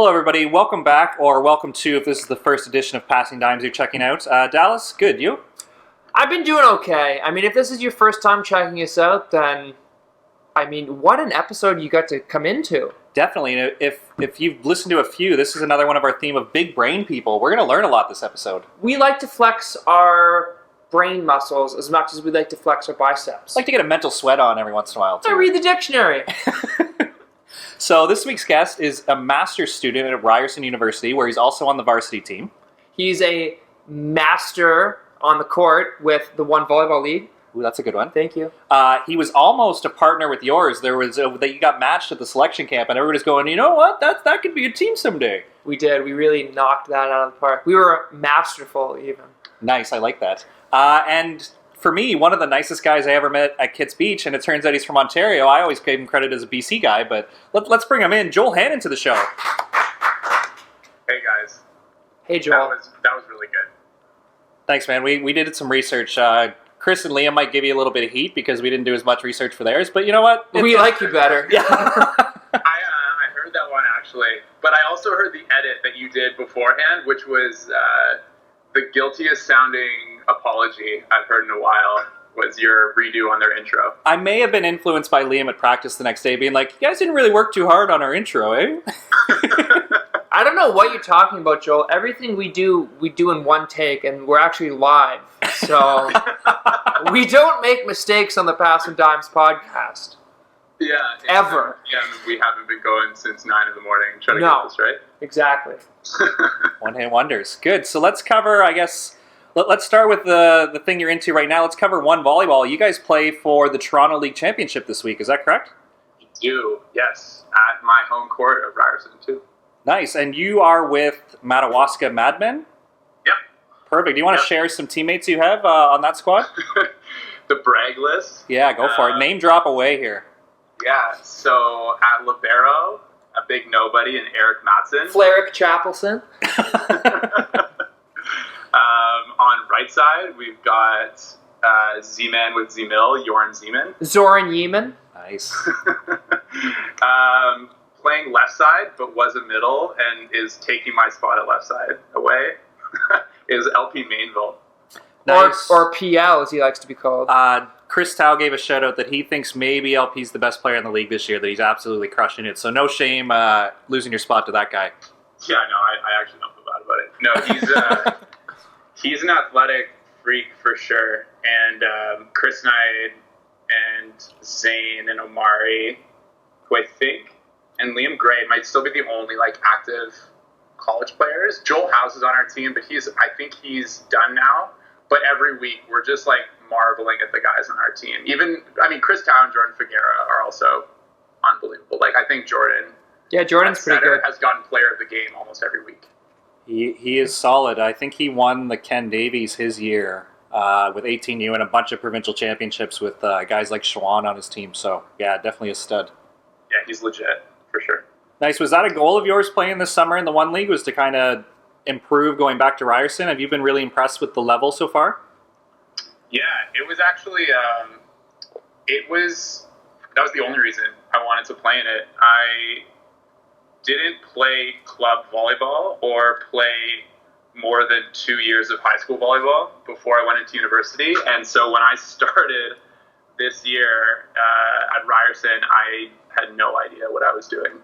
Hello, everybody. Welcome back, or welcome to, if this is the first edition of Passing Dimes you're checking out. Dallas, good. You? I've been doing okay. I mean, if this is your first time checking us out, then, what an episode you got to come into. Definitely. And if you've listened to a few, this is another one of our theme of big brain people. We're going to learn a lot this episode. We like to flex our brain muscles as much as we like to flex our biceps. I like to get a mental sweat on every once in a while, too. I read the dictionary. So this week's guest is a master's student at Ryerson University, where he's also on the varsity team. He's a master on the court with the OUA Volleyball League. Ooh, that's a good one. Thank you. He was almost a partner with yours. There was that you got matched at the selection camp, and everybody's going, you know what? That could be a team someday. We did. We really knocked that out of the park. We were masterful, even. Nice. I like that. And for me, one of the nicest guys I ever met at Kitts Beach, and it turns out he's from Ontario. I always gave him credit as a BC guy, but let's bring him in. Joel Hannan to the show. Hey, guys. Hey, Joel. That was really good. Thanks, man. We did some research. Chris and Liam might give you a little bit of heat because we didn't do as much research for theirs, but you know what? We like you better. Yeah. I heard that one, actually. But I also heard the edit that you did beforehand, which was the guiltiest sounding apology I've heard in a while, was your redo on their intro. I may have been influenced by Liam at practice the next day, being like, you guys didn't really work too hard on our intro, eh? I don't know what you're talking about, Joel. Everything we do in one take, and we're actually live. So we don't make mistakes on the Passing Dimes podcast. Yeah. Ever. Yeah, we haven't been going since 9 in the morning trying to No. get this right. Exactly. One-hit wonders. Good. So let's cover, I guess, let's start with the thing you're into right now. Let's cover OUA Volleyball. You guys play for the Toronto League Championship this week. Is that correct? We do, yes. At my home court of Ryerson, too. Nice. And you are with Madawaska Madmen? Yep. Perfect. Do you want to share some teammates you have on that squad? The brag list. Yeah, go for it. Name drop away here. Yeah, so at Libero, a big nobody, and Eric Matson. Flerick Chapelson. On right side, we've got Z-Man with Z-Mill, Jorn Zeman. Zoran Yeeman. Nice. Playing left side, but was a middle, and is taking my spot at left side away, is LP Mainville. Nice. Or PL, as he likes to be called. Chris Tao gave a shout out that he thinks maybe LP's the best player in the league this year, that he's absolutely crushing it. So no shame losing your spot to that guy. Yeah, no, I actually don't feel bad about it. No, he's an athletic freak for sure. And Chris Knight and Zane and Omari, who I think, and Liam Gray might still be the only active college players. Joel House is on our team, but I think he's done now. But every week we're just marveling at the guys on our team. Chris Tao and Jordan Figuera are also unbelievable. I think Jordan. Yeah, Jordan's pretty good. Has gotten player of the game almost every week. He is solid. I think he won the Ken Davies his year with 18U and a bunch of provincial championships with guys like Schwan on his team. So yeah, definitely a stud. Yeah, he's legit for sure. Nice. Was that a goal of yours playing this summer in the OUA League? Was to kind of improve going back to Ryerson? Have you been really impressed with the level so far? Yeah, it was actually that was the only reason I wanted to play in it. I didn't play club volleyball or play more than 2 years of high school volleyball before I went into university, and so when I started this year at Ryerson, I had no idea what I was doing.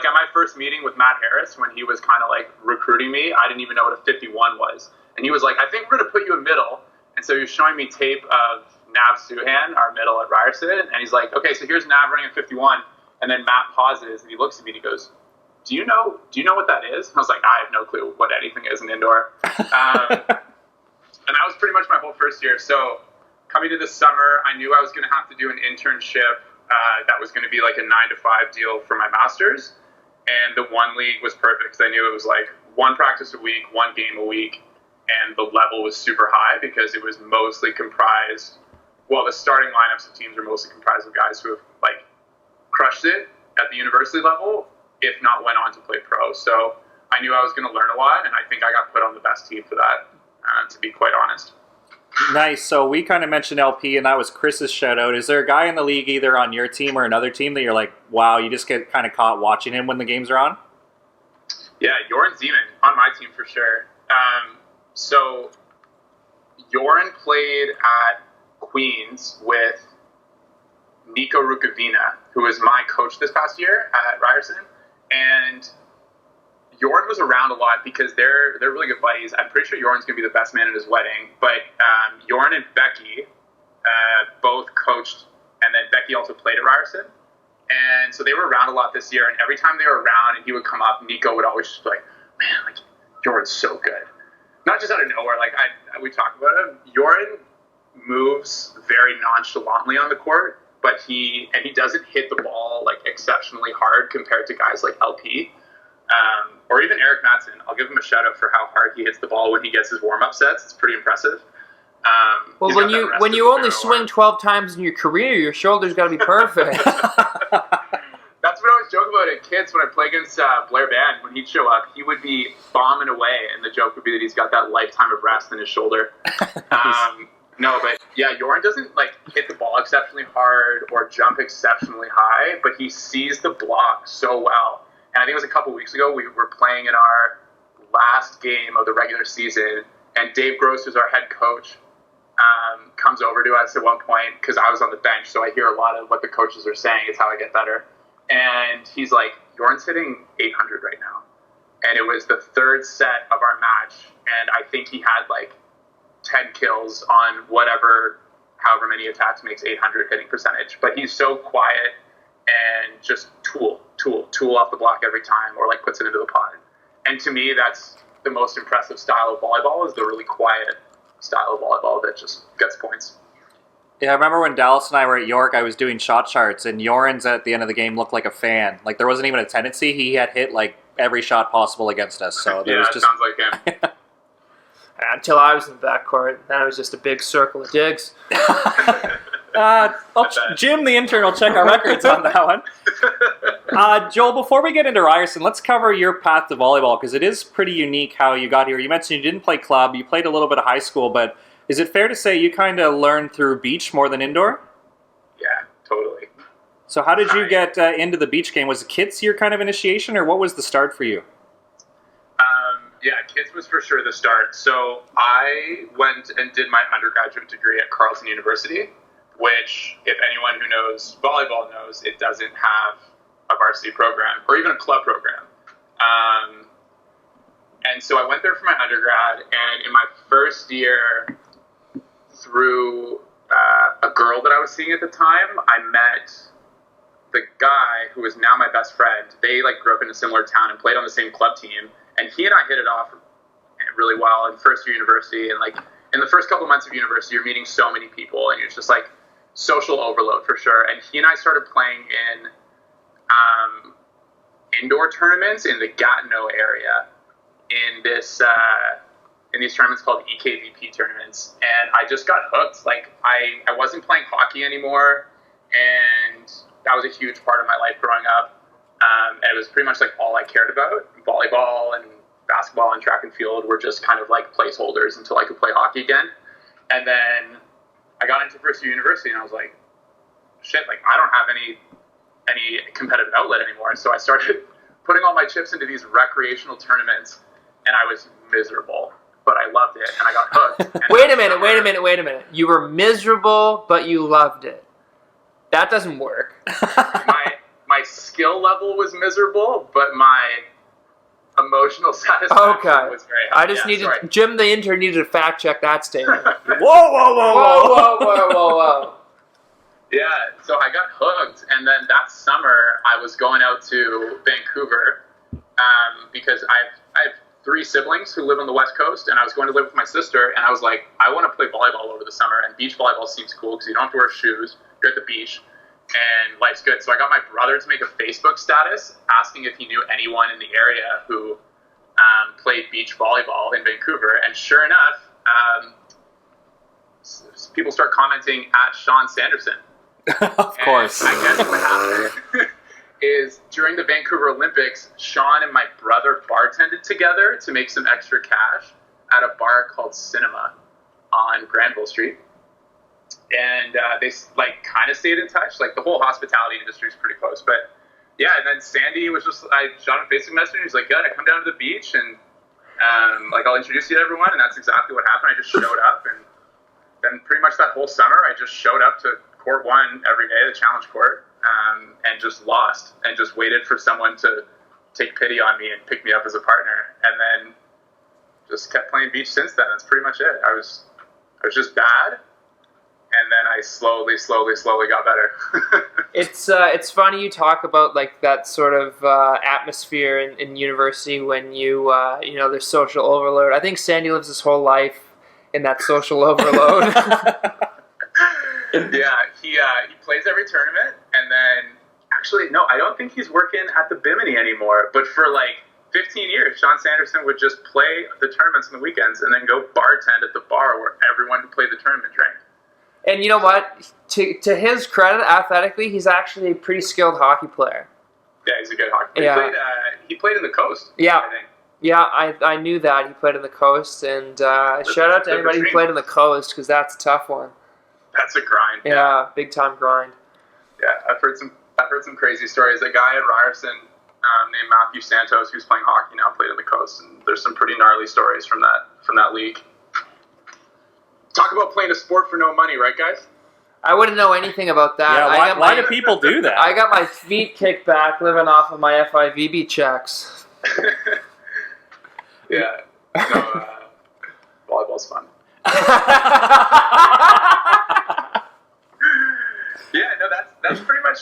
At my first meeting with Matt Harris, when he was kind of recruiting me, I didn't even know what a 51 was. And he was like, I think we're going to put you in middle. And so he was showing me tape of Nav Suhan, our middle at Ryerson. And he's like, okay, so here's Nav running at 51. And then Matt pauses and he looks at me and he goes, do you know what that is? I was like, I have no clue what anything is in indoor. And that was pretty much my whole first year. So coming to this summer, I knew I was going to have to do an internship that was going to be a 9-to-5 deal for my master's. And the OUA League was perfect because I knew it was one practice a week, one game a week, and the level was super high because it was mostly comprised, the starting lineups of teams were mostly comprised of guys who have crushed it at the university level, if not went on to play pro. So I knew I was going to learn a lot, and I think I got put on the best team for that, to be quite honest. Nice. So we kind of mentioned LP, and that was Chris's shout out. Is there a guy in the league either on your team or another team that you're like, wow, you just get kind of caught watching him when the games are on? Yeah, Joran Zeman on my team for sure. So Joran played at Queens with Nico Rukavina, who was my coach this past year at Ryerson, and Joran was around a lot because they're really good buddies. I'm pretty sure Joran's going to be the best man at his wedding, but Joran and Becky both coached, and then Becky also played at Ryerson. And so they were around a lot this year, and every time they were around and he would come up, Nico would always just be like, man, like, Joran's so good. Not just out of nowhere, like, we talk about him. Joran moves very nonchalantly on the court, but he doesn't hit the ball, like, exceptionally hard compared to guys like LP. Or even Eric Mattson. I'll give him a shout-out for how hard he hits the ball when he gets his warm-up sets. It's pretty impressive. Well, when you only swing 12 times in your career, your shoulder's got to be perfect. That's what I was joking about at Kids when I play against Blair Band. When he'd show up, he would be bombing away, and the joke would be that he's got that lifetime of rest in his shoulder. No, but yeah, Joran doesn't like hit the ball exceptionally hard or jump exceptionally high, but he sees the block so well. And I think it was a couple weeks ago, we were playing in our last game of the regular season, and Dave Gross, who's our head coach, comes over to us at one point because I was on the bench, so I hear a lot of what the coaches are saying. It's how I get better. And he's like, Joran's hitting 800 right now. And it was the third set of our match, and I think he had like 10 kills on however many attacks makes 800 hitting percentage. But he's so quiet and just tool off the block every time, or like puts it into the pot. And to me, that's the most impressive style of volleyball, is the really quiet style of volleyball that just gets points. Yeah, I remember when Dallas and I were at York, I was doing shot charts, and Joran's at the end of the game looked like a fan. Like, there wasn't even a tendency. He had hit, like, every shot possible against us. So there was just... sounds like him. Until I was in the backcourt, then it was just a big circle of digs. Jim, the intern, will check our records on that one. Joel, before we get into Ryerson, let's cover your path to volleyball, because it is pretty unique how you got here. You mentioned you didn't play club, you played a little bit of high school, but is it fair to say you kind of learned through beach more than indoor? Yeah, totally. So how did you get into the beach game? Was it Kids your kind of initiation, or what was the start for you? Yeah, Kids was for sure the start. So I went and did my undergraduate degree at Carleton University, which, if anyone who knows volleyball knows, it doesn't have a varsity program or even a club program. And so I went there for my undergrad, and in my first year, through a girl that I was seeing at the time, I met the guy who is now my best friend. They like grew up in a similar town and played on the same club team, and he and I hit it off really well in first year university. And like in the first couple months of university, you're meeting so many people, and you're just like social overload for sure. And he and I started playing in indoor tournaments in the Gatineau area in these tournaments called EKVP tournaments, and I just got hooked. Like I wasn't playing hockey anymore, and that was a huge part of my life growing up. And it was pretty much like all I cared about. Volleyball and basketball and track and field were just kind of like placeholders until I could play hockey again. And then I got into first year university, and I was like, shit, like I don't have any competitive outlet anymore. So I started putting all my chips into these recreational tournaments, and I was miserable, but I loved it, and I got hooked. Wait a minute. You were miserable, but you loved it. That doesn't work. My skill level was miserable, but my emotional satisfaction was very high. I just needed... Jim, the intern, needed to fact check that statement. Whoa. Yeah, so I got hooked, and then that summer I was going out to Vancouver because I have 3 siblings who live on the West Coast, and I was going to live with my sister, and I was like, I want to play volleyball over the summer, and beach volleyball seems cool because you don't have to wear shoes, you're at the beach, and life's good. So I got my brother to make a Facebook status asking if he knew anyone in the area who played beach volleyball in Vancouver, and sure enough, people start commenting at Sean Sanderson. Of course. And I guess what happened is during the Vancouver Olympics, Sean and my brother bartended together to make some extra cash at a bar called Cinema on Granville Street. And they like kind of stayed in touch. Like the whole hospitality industry is pretty close, but yeah, and then Sandy was just, I shot him a Facebook message, and he's like, yeah, I come down to the beach, and like, I'll introduce you to everyone, and that's exactly what happened. I just showed up, and then pretty much that whole summer, I just showed up to court 1 every day, the challenge court, and just lost, and just waited for someone to take pity on me and pick me up as a partner, and then just kept playing beach since then. That's pretty much it. I was just bad, and then I slowly got better. It's funny you talk about like that sort of atmosphere in university when you there's social overload. I think Sandy lives his whole life in that social overload. Yeah, he plays every tournament, and then actually no, I don't think he's working at the Bimini anymore. But for like 15 years, Sean Sanderson would just play the tournaments on the weekends and then go bartend at the bar where everyone who played the tournament drank. And you know what? To his credit, athletically, he's actually a pretty skilled hockey player. Yeah, he's a good hockey player. Yeah. He played in the Coast. Yeah. I think. Yeah, I knew that. He played in the Coast, and shout out to anybody who played in the Coast, because that's a tough one. That's a grind. Yeah, big time grind. Yeah, I've heard some crazy stories. A guy at Ryerson named Matthew Santos, who's playing hockey now, played in the Coast, and there's some pretty gnarly stories from that league. Talk about playing a sport for no money, right, guys? I wouldn't know anything about that. Yeah, why do people do that? I got my feet kicked back living off of my FIVB checks. Yeah. No, volleyball's fun. Yeah, no, that's pretty much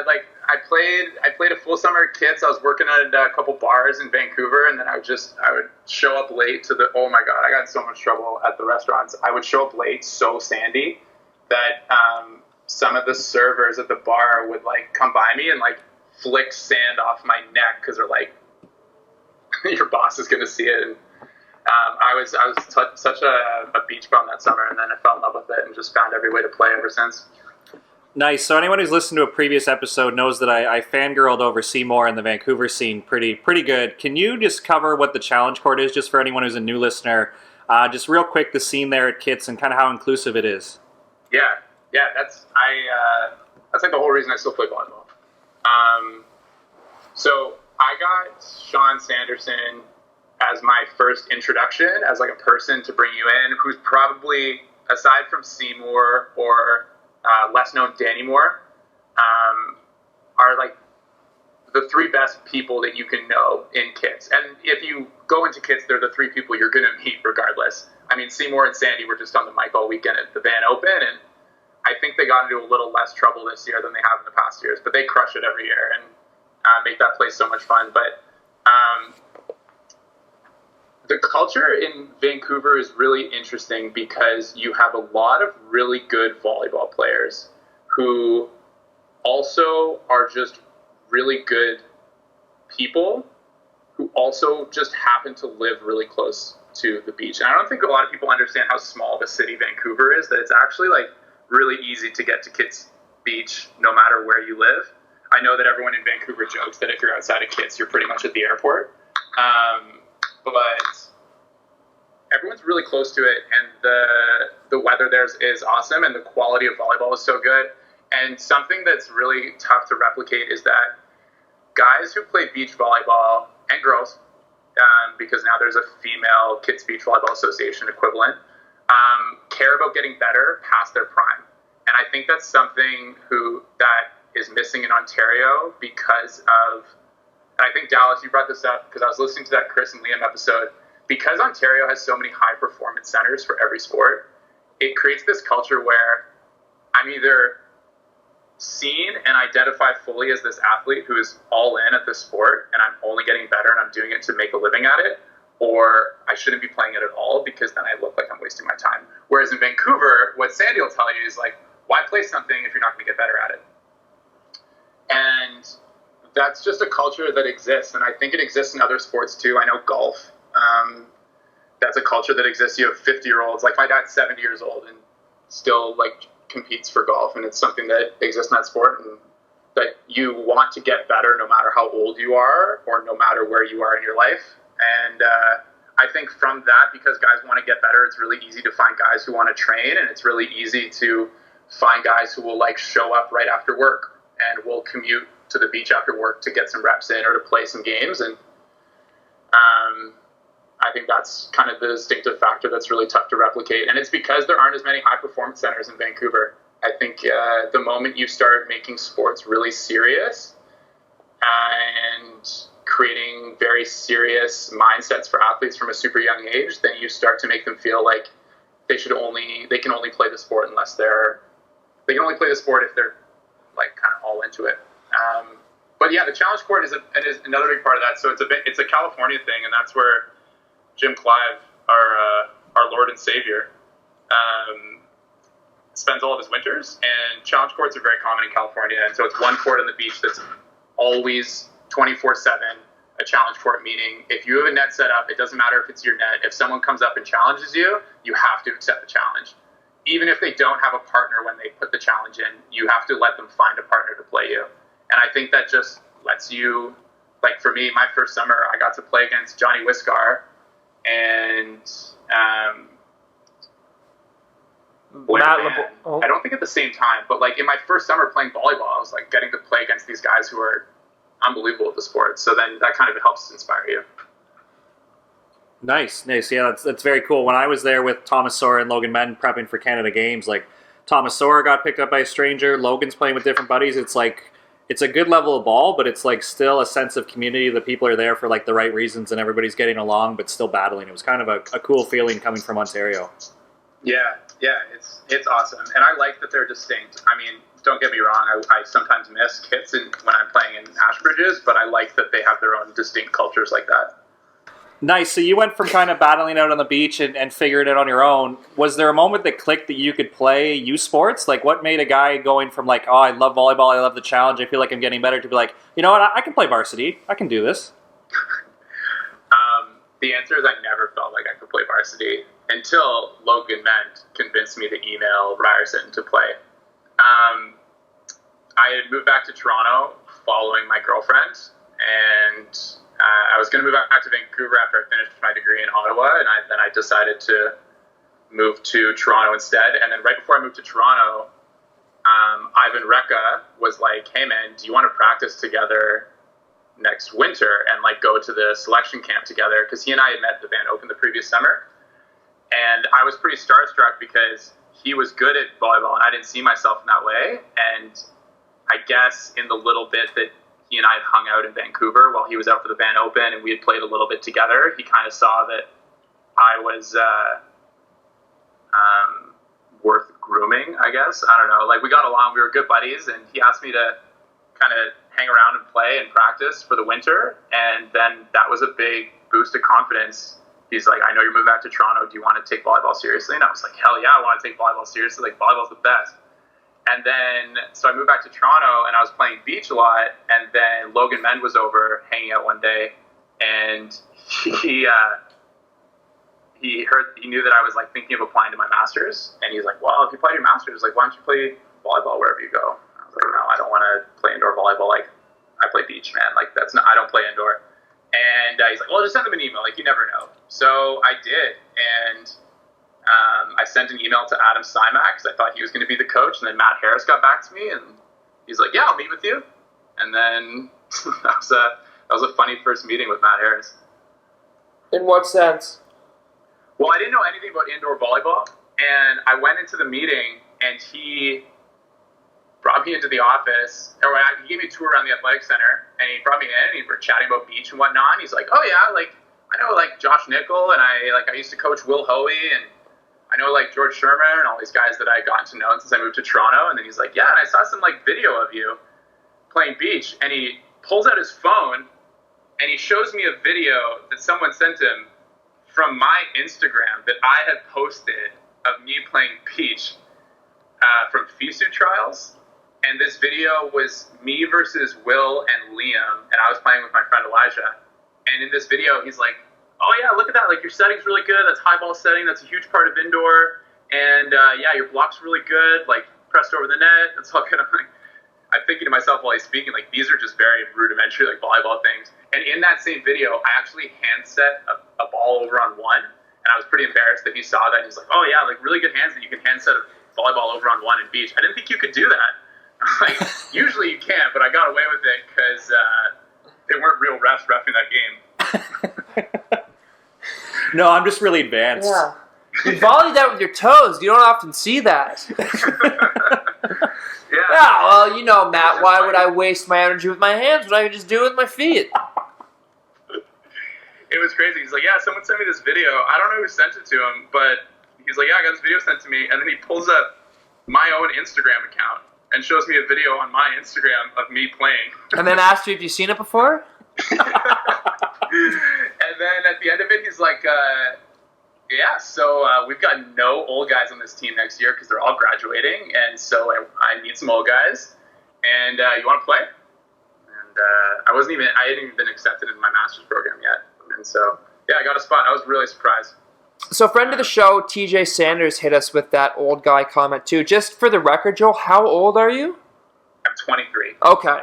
like I played a full summer at Kits. I was working at a couple bars in Vancouver, and then I would show up late to oh my god, I got in so much trouble at the restaurants. I would show up late so sandy that some of the servers at the bar would like come by me and like flick sand off my neck because they're like, your boss is gonna see it. And I was such a beach bum that summer, and then I fell in love with it and just found every way to play ever since. Nice. So anyone who's listened to a previous episode knows that I fangirled over Seymour and the Vancouver scene pretty good. Can you just cover what the challenge court is, just for anyone who's a new listener? Just real quick, the scene there at Kits and kind of how inclusive it is. Yeah. That's like the whole reason I still play volleyball. So I got Sean Sanderson as my first introduction as like a person to bring you in, who's probably, aside from Seymour or less known Danny Moore, are like the 3 best people that you can know in Kits. And if you go into Kits, they're the 3 people you're going to meet regardless. I mean, Seymour and Sandy were just on the mic all weekend at the Van Open, and I think they got into a little less trouble this year than they have in the past years, but they crush it every year and make that place so much fun. But the culture in Vancouver is really interesting because you have a lot of really good volleyball players who also are just really good people who also just happen to live really close to the beach. And I don't think a lot of people understand how small the city Vancouver is, that it's actually like really easy to get to Kits Beach no matter where you live. I know that everyone in Vancouver jokes that if you're outside of Kits, you're pretty much at the airport. But everyone's really close to it, and the weather there is awesome, and the quality of volleyball is so good. And something that's really tough to replicate is that guys who play beach volleyball, and girls, because now there's a female Kits Beach Volleyball Association equivalent, care about getting better past their prime. And I think that's something that is missing in Ontario because of, and I think Dallas, you brought this up because I was listening to that Chris and Liam episode. Because Ontario has so many high performance centers for every sport, it creates this culture where I'm either seen and identified fully as this athlete who is all in at this sport and I'm only getting better and I'm doing it to make a living at it, or I shouldn't be playing it at all because then I look like I'm wasting my time. Whereas in Vancouver, what Sandy will tell you is like, why play something if you're not going to get better at it? And that's just a culture that exists, and I think it exists in other sports too. I know golf. That's a culture that exists. You have 50-year-olds. Like my dad's 70 years old and still like competes for golf, and it's something that exists in that sport, and that you want to get better no matter how old you are or no matter where you are in your life. And I think from that, because guys want to get better, it's really easy to find guys who want to train, and it's really easy to find guys who will like show up right after work and will commute to the beach after work to get some reps in or to play some games. And I think that's kind of the distinctive factor that's really tough to replicate. And it's because there aren't as many high performance centers in Vancouver. I think the moment you start making sports really serious and creating very serious mindsets for athletes from a super young age, then you start to make them feel like they can only play the sport unless they can only play the sport if they're like kind of all into it. But yeah, the challenge court is another big part of that. So it's a California thing, and that's where Jim Clive, our Lord and Savior, spends all of his winters. And challenge courts are very common in California, and so it's one court on the beach that's always 24/7 a challenge court, meaning if you have a net set up, it doesn't matter if it's your net. If someone comes up and challenges you, you have to accept the challenge. Even if they don't have a partner when they put the challenge in, you have to let them find a partner to play you. And I think that just lets you, like for me, my first summer, I got to play against Johnny Wiscar and I don't think at the same time, but like in my first summer playing volleyball, I was like getting to play against these guys who are unbelievable at the sport. So then that kind of helps inspire you. Nice. Yeah, that's very cool. When I was there with Thomas Sora and Logan Medden prepping for Canada Games, like Thomas Sora got picked up by a stranger, Logan's playing with different buddies. It's like, it's a good level of ball, but it's like still a sense of community. The people are there for like the right reasons and everybody's getting along, but still battling. It was kind of a cool feeling coming from Ontario. Yeah, it's awesome. And I like that they're distinct. I mean, don't get me wrong, I sometimes miss kits when I'm playing in Ashbridges, but I like that they have their own distinct cultures like that. Nice. So you went from kind of battling out on the beach and figuring it on your own. Was there a moment that clicked that you could play youth sports? Like what made a guy going from like, oh, I love volleyball, I love the challenge, I feel like I'm getting better, to be like, you know what, I can play varsity, I can do this? The answer is I never felt like I could play varsity until Logan Ment convinced me to email Ryerson to play. I had moved back to Toronto following my girlfriend, and I was going to move back to Vancouver after I finished my degree in Ottawa, and then I decided to move to Toronto instead. And then right before I moved to Toronto, Ivan Reka was like, hey man, do you want to practice together next winter and like go to the selection camp together? Because he and I had met at the Van Open the previous summer, and I was pretty starstruck because he was good at volleyball and I didn't see myself in that way. And I guess in the little bit that he and I had hung out in Vancouver while he was out for the Van Open and we had played a little bit together, he kind of saw that I was worth grooming, I guess. I don't know. Like we got along, we were good buddies, and he asked me to kind of hang around and play and practice for the winter. And then that was a big boost of confidence. He's like, I know you're moving back to Toronto. Do you want to take volleyball seriously? And I was like, hell yeah, I want to take volleyball seriously. Like volleyball's the best. And then, so I moved back to Toronto and I was playing beach a lot. And then Logan Mend was over hanging out one day, and he knew that I was like thinking of applying to my master's. And he's like, well, if you apply to your master's, like, why don't you play volleyball wherever you go? I was like, no, I don't want to play indoor volleyball. Like, I play beach, man. Like, I don't play indoor. And he's like, well, just send them an email. Like, you never know. So I did. And I sent an email to Adam Simak because I thought he was going to be the coach. And then Matt Harris got back to me, and he's like, yeah, I'll meet with you. And then that was a funny first meeting with Matt Harris. In what sense? Well, I didn't know anything about indoor volleyball. And I went into the meeting, and he brought me into the office, or he gave me a tour around the athletic center, and he brought me in, and we were chatting about beach and whatnot. And he's like, oh yeah, like, I know like Josh Nickel, and I used to coach Will Hoey, and I know like George Sherman and all these guys that I had gotten to know since I moved to Toronto. And then he's like, yeah, and I saw some like video of you playing beach. And he pulls out his phone and he shows me a video that someone sent him from my Instagram that I had posted of me playing beach from FISU trials. And this video was me versus Will and Liam, and I was playing with my friend Elijah. And in this video, he's like, oh yeah, look at that, like your setting's really good, that's high ball setting, that's a huge part of indoor, and yeah, your block's really good, like pressed over the net, that's all good. I'm thinking to myself while he's speaking, like these are just very rudimentary like volleyball things. And in that same video, I actually hand set a ball over on one, and I was pretty embarrassed that he saw that, and he's like, oh yeah, like really good hands that you can hand set a volleyball over on one in beach. I didn't think you could do that. Like, usually you can't, but I got away with it because they weren't real refs reffing that game. No, I'm just really advanced. Yeah. You volley that with your toes. You don't often see that. Yeah, well, you know, Matt, why would I waste my energy with my hands when I could just do it with my feet? It was crazy. He's like, yeah, someone sent me this video. I don't know who sent it to him, but he's like, yeah, I got this video sent to me. And then he pulls up my own Instagram account and shows me a video on my Instagram of me playing. And then asked you if you've seen it before? And then at the end of it, he's like, yeah, so we've got no old guys on this team next year because they're all graduating, and so I need some old guys. And you want to play? And I hadn't even been accepted in my master's program yet. And so, yeah, I got a spot. I was really surprised. So, friend of the show, TJ Sanders, hit us with that old guy comment too. Just for the record, Joel, how old are you? I'm 23. Okay.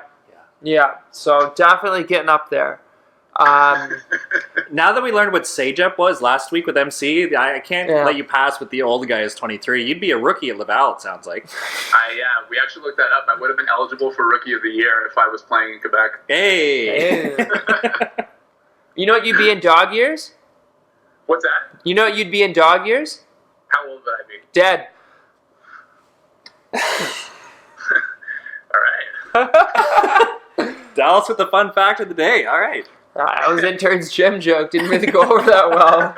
Yeah, so definitely getting up there. Now that we learned what SAGEP was last week with MC, I can't let you pass with the old guy as 23. You'd be a rookie at Laval, it sounds like. We actually looked that up. I would have been eligible for Rookie of the Year if I was playing in Quebec. Hey! You know what you'd be in dog years? What's that? You know what you'd be in dog years? How old would I be? Dead. All right. Dallas with the fun fact of the day. All right. That was intern's gym joke. Didn't really go over that well.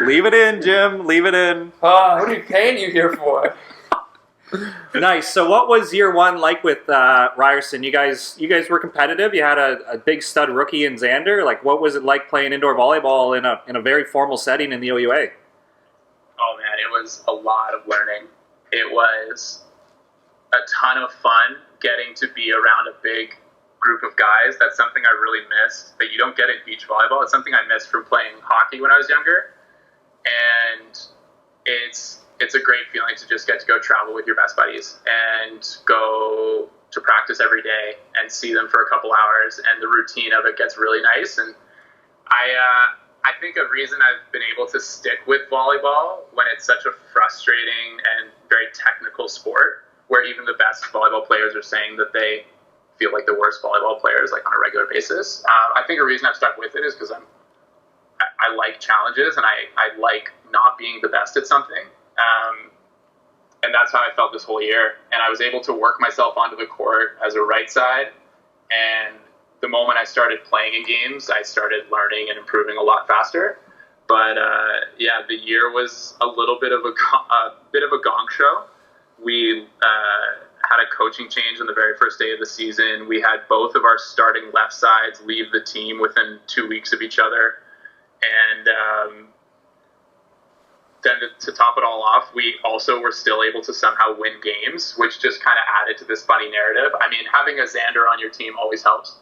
Leave it in, Jim. Leave it in. What are you paying you here for? Nice. So what was year one like with Ryerson? You guys were competitive. You had a big stud rookie in Xander. Like, what was it like playing indoor volleyball in a very formal setting in the OUA? Oh, man, it was a lot of learning. It was a ton of fun getting to be around a big group of guys. That's something I really missed that you don't get in beach volleyball. It's something I missed from playing hockey when I was younger. And it's a great feeling to just get to go travel with your best buddies and go to practice every day and see them for a couple hours, and the routine of it gets really nice. And I think a reason I've been able to stick with volleyball when it's such a frustrating and very technical sport, where even the best volleyball players are saying that they feel like the worst volleyball players, like on a regular basis. I think a reason I've stuck with it is because I like challenges, and I like not being the best at something. And that's how I felt this whole year. And I was able to work myself onto the court as a right side. And the moment I started playing in games, I started learning and improving a lot faster. But the year was a little bit of a gong show. We had a coaching change on the very first day of the season. We had both of our starting left sides leave the team within 2 weeks of each other. And then to top it all off, we also were still able to somehow win games, which just kind of added to this funny narrative. I mean, having a Xander on your team always helps.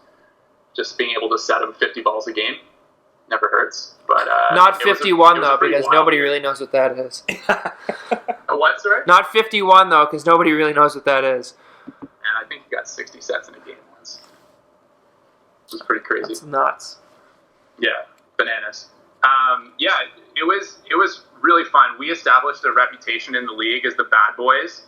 Just being able to set him 50 balls a game never hurts. But not 51 though, because nobody really knows what that is. A what, sorry? Not 51 though, because nobody really knows what that is. And I think he got 60 sets in a game once. It was pretty crazy. That's nuts. Yeah, bananas. It was really fun. We established a reputation in the league as the bad boys.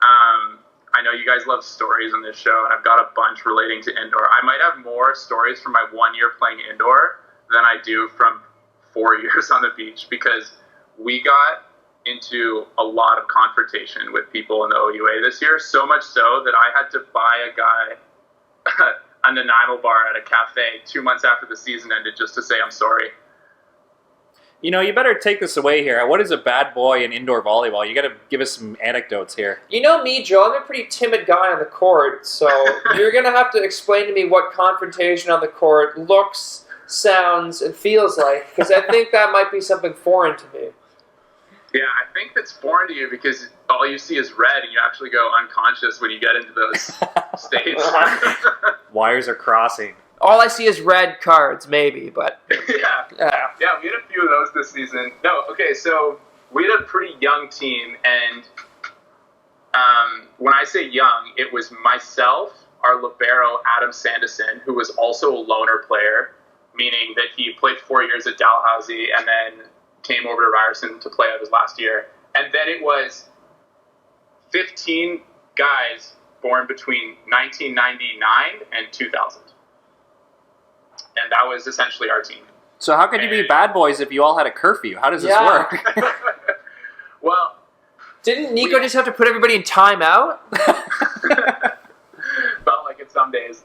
I know you guys love stories on this show, and I've got a bunch relating to indoor. I might have more stories from my 1 year playing indoor than I do from 4 years on the beach, because we got into a lot of confrontation with people in the OUA this year, so much so that I had to buy a guy a Nanaimo bar at a cafe 2 months after the season ended just to say I'm sorry. You know, you better take this away here. What is a bad boy in indoor volleyball? You got to give us some anecdotes here. You know me, Joe. I'm a pretty timid guy on the court, so you're going to have to explain to me what confrontation on the court looks, sounds, and feels like, because I think that might be something foreign to me. Yeah, I think that's foreign to you because all you see is red, and you actually go unconscious when you get into those states. Wires are crossing. All I see is red cards, maybe, but... Yeah, we had a few of those this season. No, okay, so we had a pretty young team, and when I say young, it was myself, our libero, Adam Sanderson, who was also a loner player, meaning that he played 4 years at Dalhousie and then came over to Ryerson to play out his last year. And then it was 15 guys born between 1999 and 2000. And that was essentially our team. So how could you be bad boys if you all had a curfew? How does this work? Well, didn't Nico just have to put everybody in timeout? Felt like it some days.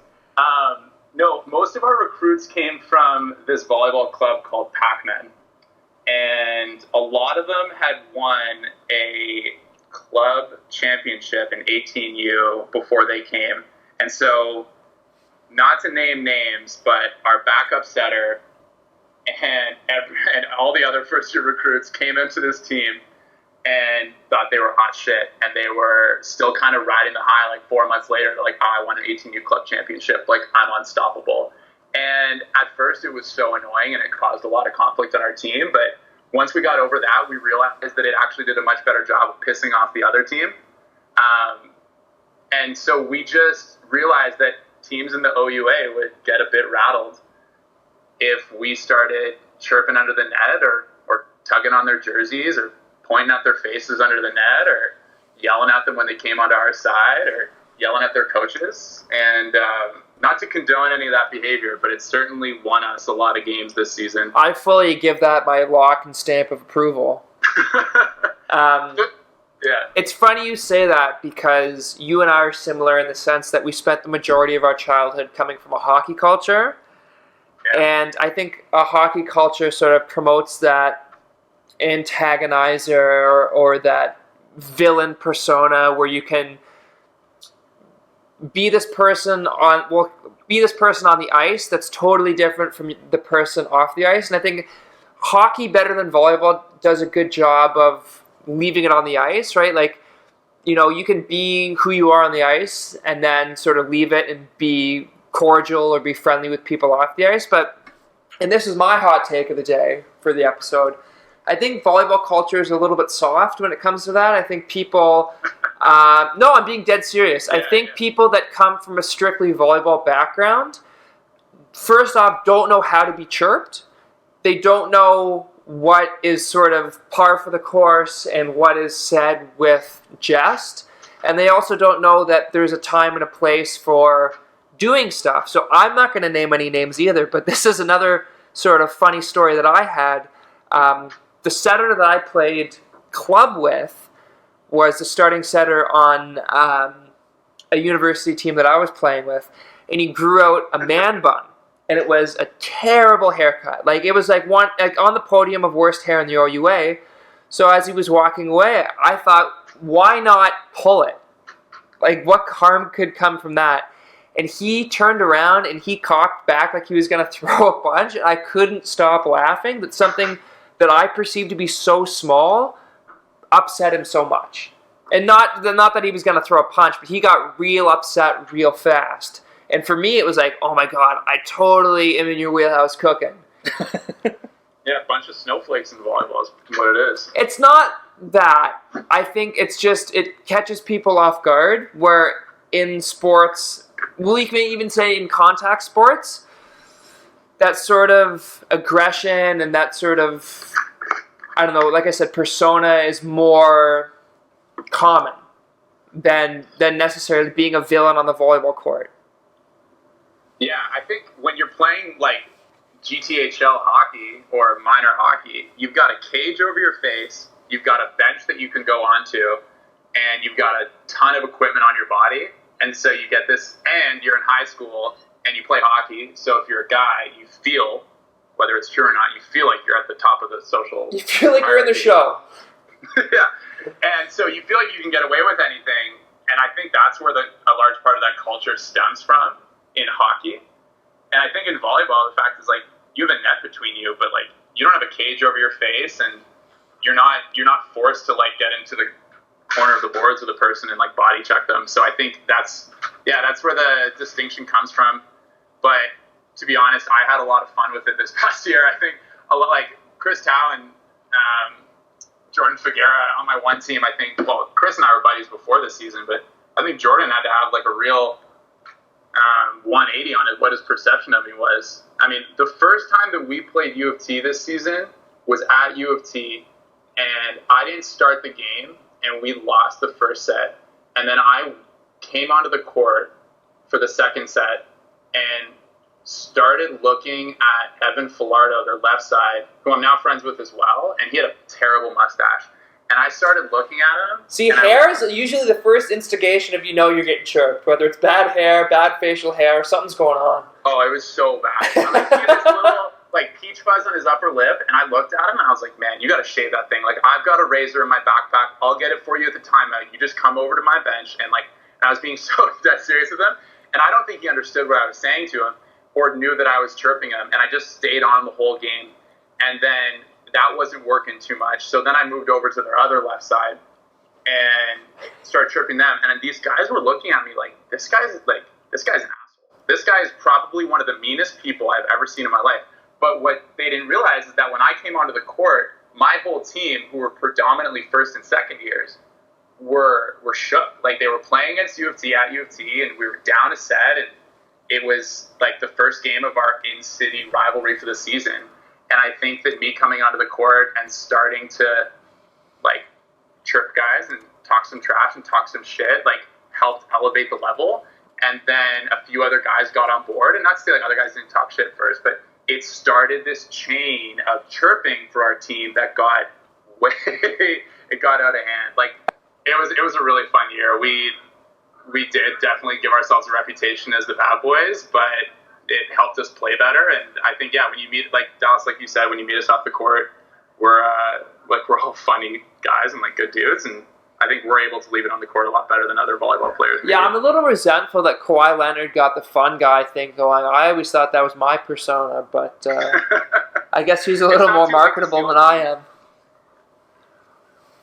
No, most of our recruits came from this volleyball club called Pac-Men. And a lot of them had won a club championship in 18U before they came. And so, not to name names, but our backup setter and all the other first-year recruits came into this team and thought they were hot shit, and they were still kind of riding the high. Like 4 months later, they're like, "Oh, I won an 18U club championship. Like, I'm unstoppable." And at first, it was so annoying, and it caused a lot of conflict on our team. But once we got over that, we realized that it actually did a much better job of pissing off the other team. And so we just realized that teams in the OUA would get a bit rattled if we started chirping under the net or tugging on their jerseys or pointing at their faces under the net or yelling at them when they came onto our side or yelling at their coaches. And not to condone any of that behavior, but it certainly won us a lot of games this season. I fully give that my lock and stamp of approval. Yeah. It's funny you say that because you and I are similar in the sense that we spent the majority of our childhood coming from a hockey culture. Yeah. And I think a hockey culture sort of promotes that antagonizer or that villain persona where you can be this person on the ice that's totally different from the person off the ice. And I think hockey, better than volleyball, does a good job of leaving it on the ice, right? Like, you know, you can be who you are on the ice and then sort of leave it and be cordial or be friendly with people off the ice. But, and this is my hot take of the day for the episode, I think volleyball culture is a little bit soft when it comes to that. I think people, no, I'm being dead serious. I think people that come from a strictly volleyball background, first off, don't know how to be chirped. They don't know what is sort of par for the course and what is said with jest. And they also don't know that there's a time and a place for doing stuff. So I'm not going to name any names either, but this is another sort of funny story that I had. The setter that I played club with was the starting setter on a university team that I was playing with, and he grew out a man bun. And it was a terrible haircut. Like, it was like on the podium of worst hair in the OUA. So as he was walking away, I thought, why not pull it? Like, what harm could come from that? And he turned around and he cocked back like he was going to throw a punch. And I couldn't stop laughing that something that I perceived to be so small upset him so much. And not that he was going to throw a punch, but he got real upset real fast. And for me, it was like, oh my God, I totally am in your wheelhouse cooking. Yeah, a bunch of snowflakes in volleyball is what it is. It's not that. I think it's just, it catches people off guard, where in sports, well, you can even say in contact sports, that sort of aggression and that sort of, I don't know, like I said, persona is more common than necessarily being a villain on the volleyball court. Yeah, I think when you're playing like GTHL hockey or minor hockey, you've got a cage over your face, you've got a bench that you can go onto, and you've got a ton of equipment on your body. And so you get this, and you're in high school and you play hockey. So if you're a guy, you feel, whether it's true or not, you feel like you're at the top of the social. You feel like you're in the show. Yeah. And so you feel like you can get away with anything. And I think that's where a large part of that culture stems from in hockey. And I think in volleyball, the fact is, like, you have a net between you, but like you don't have a cage over your face, and you're not forced to like get into the corner of the boards with a person and like body check them. So I think that's where the distinction comes from. But to be honest, I had a lot of fun with it this past year. I think a lot, like Chris Tao and Jordan Figuera on my one team. I think, well, Chris and I were buddies before this season, but I think Jordan had to have like a real 180 on it, what his perception of me was. I mean, the first time that we played U of T this season was at U of T, and I didn't start the game, and we lost the first set. And then I came onto the court for the second set and started looking at Evan Filardo, their left side, who I'm now friends with as well, and he had a terrible mustache. And I started looking at him. See, hair is usually the first instigation of you're getting chirped, whether it's bad hair, bad facial hair, something's going on. Oh, it was so bad. He had this little peach fuzz on his upper lip, and I looked at him and I was like, man, you got to shave that thing. Like, I've got a razor in my backpack. I'll get it for you at the timeout. You just come over to my bench. And I was being so dead serious with him. And I don't think he understood what I was saying to him or knew that I was chirping him. And I just stayed on the whole game. And then that wasn't working too much. So then I moved over to their other left side and started chirping them. And these guys were looking at me like, this guy's an asshole. This guy is probably one of the meanest people I've ever seen in my life. But what they didn't realize is that when I came onto the court, my whole team, who were predominantly first and second years, were shook. Like, they were playing against U of T at U of T, and we were down a set, and it was like the first game of our in-city rivalry for the season. And I think that me coming onto the court and starting to chirp guys and talk some trash and talk some shit helped elevate the level. And then a few other guys got on board, and not to say other guys didn't talk shit first, but it started this chain of chirping for our team that got it got out of hand. It was a really fun year. We did definitely give ourselves a reputation as the bad boys, but it helped us play better. And I think, when you meet, Dallas, like you said, when you meet us off the court, we're all funny guys and good dudes, and I think we're able to leave it on the court a lot better than other volleyball players. Yeah, I'm a little resentful that Kawhi Leonard got the fun guy thing going. I always thought that was my persona, but I guess he's a little more marketable than I am.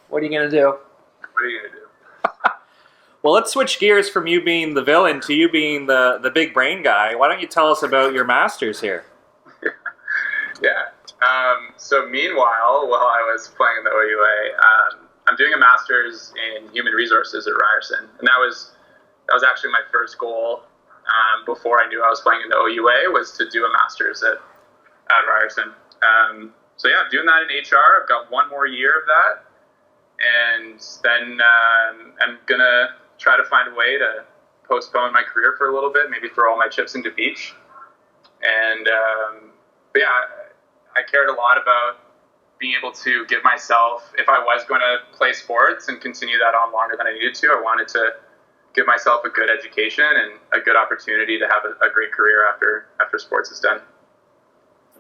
What are you going to do? What are you going to do? Well, let's switch gears from you being the villain to you being the big brain guy. Why don't you tell us about your masters here? Yeah. So meanwhile, while I was playing in the OUA, I'm doing a master's in human resources at Ryerson, and that was actually my first goal before I knew I was playing in the OUA, was to do a master's at Ryerson. So yeah, I'm doing that in HR. I've got one more year of that, and then I'm gonna try to find a way to postpone my career for a little bit, maybe throw all my chips into beach. And but yeah, I cared a lot about being able to give myself, if I was going to play sports and continue that on longer than I needed to, I wanted to give myself a good education and a good opportunity to have a great career after sports is done.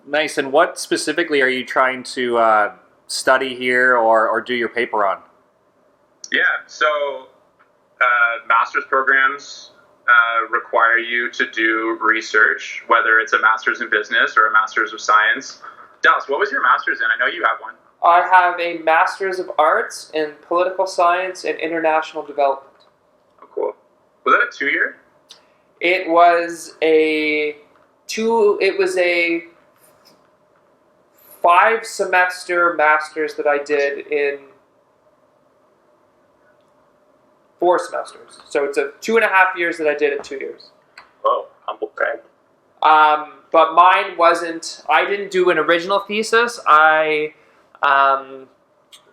Nice. And what specifically are you trying to study here or do your paper on? Yeah, so master's programs require you to do research, whether it's a master's in business or a master's of science. Dallas, what was your master's in? I know you have one. I have a Master's of Arts in Political Science and International Development. Oh, cool. Was that a 2-year? It was a 5-semester master's that I did in 4 semesters. So it's a 2.5 years that I did in 2 years. Oh, humble brag. But mine wasn't. I didn't do an original thesis. I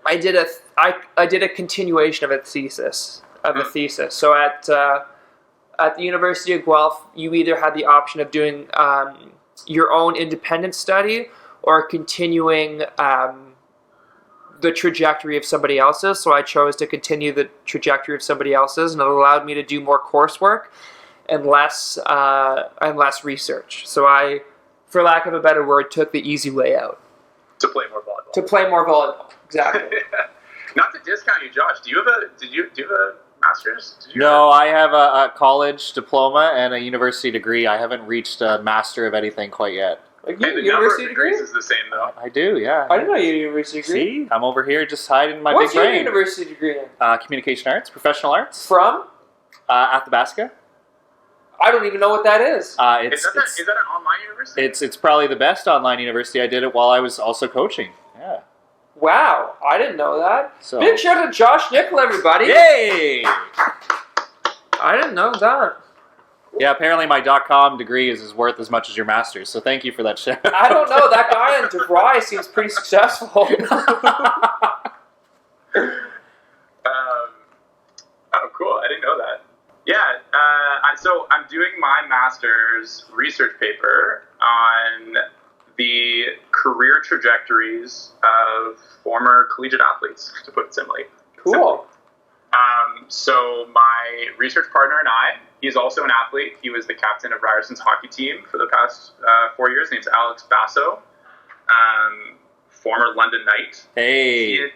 did a continuation of a thesis. So at the University of Guelph, you either had the option of doing your own independent study or continuing the trajectory of somebody else's. So I chose to continue the trajectory of somebody else's, and it allowed me to do more coursework and less research. So I, for lack of a better word, took the easy way out. To play more volleyball. Exactly. Not to discount you, Josh. Did you do a master's? No, I have a college diploma and a university degree. I haven't reached a master of anything quite yet. Like the university degrees is the same though. I do, yeah. I didn't know you had a university degree. See, I'm over here just hiding my What's big brain. your university degree in? Communication arts, professional arts. From? Madawaska. I don't even know what that is. Is that an online university? It's probably the best online university. I did it while I was also coaching. Yeah. Wow, I didn't know that. So. Big shout out to Josh Nickel, everybody. Yay! I didn't know that. Yeah, apparently my .com degree is worth as much as your master's, so thank you for that shout. I don't know, that guy in DeVry seems pretty successful. Oh, cool, I didn't know that. Yeah, So I'm doing my master's research paper on the career trajectories of former collegiate athletes, to put it simply. Cool. So my research partner and I, he's also an athlete. He was the captain of Ryerson's hockey team for the past 4 years. His name's Alex Basso, former London Knight. Hey.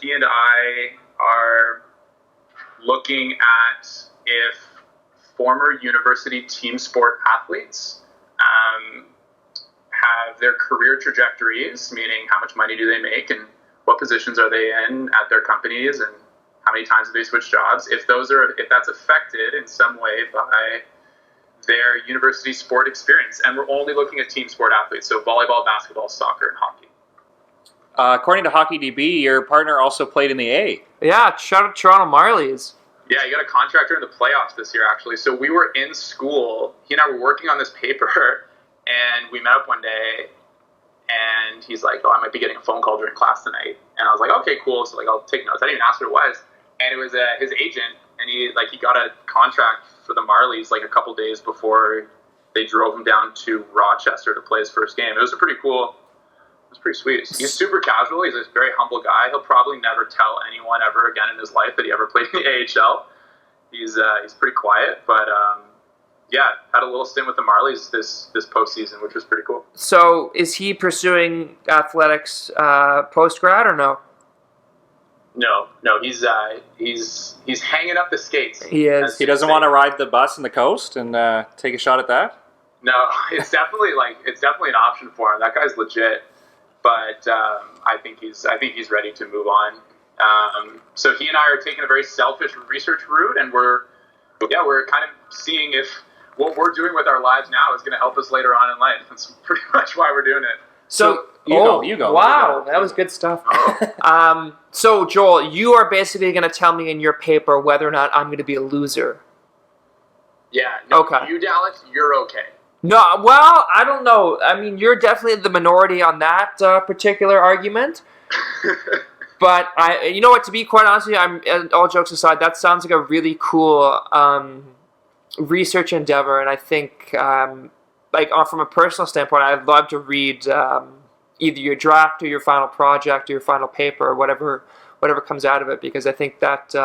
He and I are looking at if former university team sport athletes have their career trajectories, meaning how much money do they make and what positions are they in at their companies and how many times have they switched jobs, if that's affected in some way by their university sport experience. And we're only looking at team sport athletes, so volleyball, basketball, soccer, and hockey. According to HockeyDB, your partner also played in the A. Yeah, shout out Toronto Marlies. Yeah, he got a contract in the playoffs this year, actually. So we were in school. He and I were working on this paper, and we met up one day, and he's like, I might be getting a phone call during class tonight. And I was like, okay, cool. So, I'll take notes. I didn't even ask what it was. And it was his agent, and he got a contract for the Marlies, a couple days before they drove him down to Rochester to play his first game. It was pretty sweet. He's super casual. He's a very humble guy. He'll probably never tell anyone ever again in his life that he ever played in the AHL. He's pretty quiet, but had a little stint with the Marlies this postseason, which was pretty cool. So is he pursuing athletics post-grad or no? No, he's hanging up the skates. He is. He doesn't want to ride the bus in the coast and take a shot at that? No, it's definitely an option for him. That guy's legit. But I think he's ready to move on. So he and I are taking a very selfish research route, and we're kind of seeing if what we're doing with our lives now is going to help us later on in life. That's pretty much why we're doing it. So you go. Wow, that was good stuff. Oh. So Joel, you are basically going to tell me in your paper whether or not I'm going to be a loser. Yeah. No, Okay. You, Dallas, you're okay. No, well, I don't know. I mean, you're definitely the minority on that particular argument. But you know what? To be quite honest with you, and all jokes aside, that sounds like a really cool research endeavor, and I think, from a personal standpoint, I'd love to read either your draft or your final project or your final paper or whatever comes out of it, because I think that,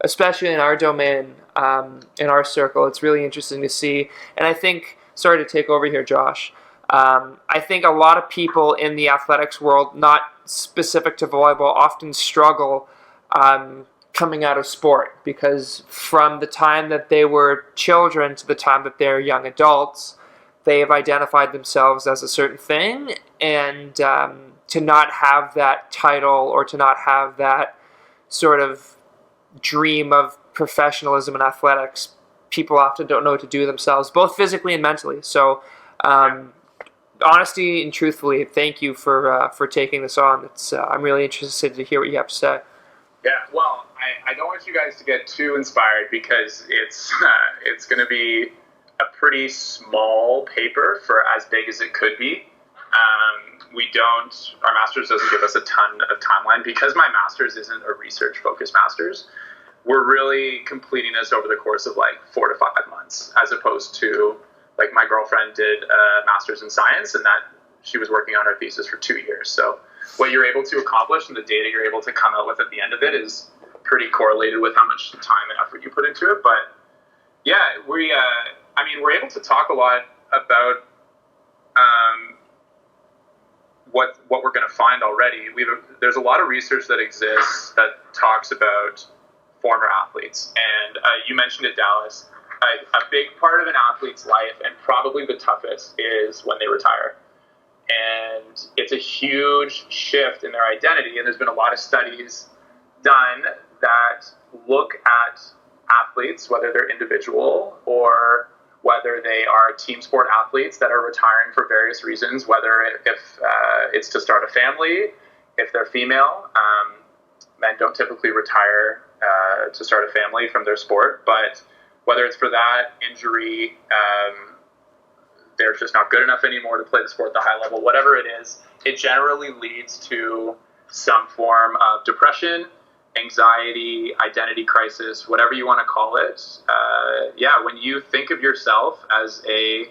especially in our domain, in our circle, it's really interesting to see. And I think, sorry to take over here, Josh, I think a lot of people in the athletics world, not specific to volleyball, often struggle coming out of sport, because from the time that they were children to the time that they're young adults, they have identified themselves as a certain thing, and to not have that title or to not have that sort of dream of professionalism in athletics, people often don't know what to do themselves, both physically and mentally. So, honestly and truthfully, thank you for taking this on. I'm really interested to hear what you have to say. Yeah, well, I don't want you guys to get too inspired, because it's going to be a pretty small paper for as big as it could be. Our master's doesn't give us a ton of timeline, because my master's isn't a research-focused master's. We're really completing this over the course of 4 to 5 months, as opposed to my girlfriend did a master's in science, and that she was working on her thesis for 2 years. So what you're able to accomplish and the data you're able to come out with at the end of it is pretty correlated with how much time and effort you put into it. But yeah, we're able to talk a lot about what we're going to find already. There's a lot of research that exists that talks about former athletes, and you mentioned it, Dallas. A big part of an athlete's life, and probably the toughest, is when they retire. And it's a huge shift in their identity, and there's been a lot of studies done that look at athletes, whether they're individual or whether they are team sport athletes that are retiring for various reasons, whether if it's to start a family, if they're female. Men don't typically retire to start a family from their sport, but whether it's for that, injury, they're just not good enough anymore to play the sport at the high level, whatever it is, it generally leads to some form of depression, anxiety, identity crisis, whatever you want to call it. When you think of yourself as a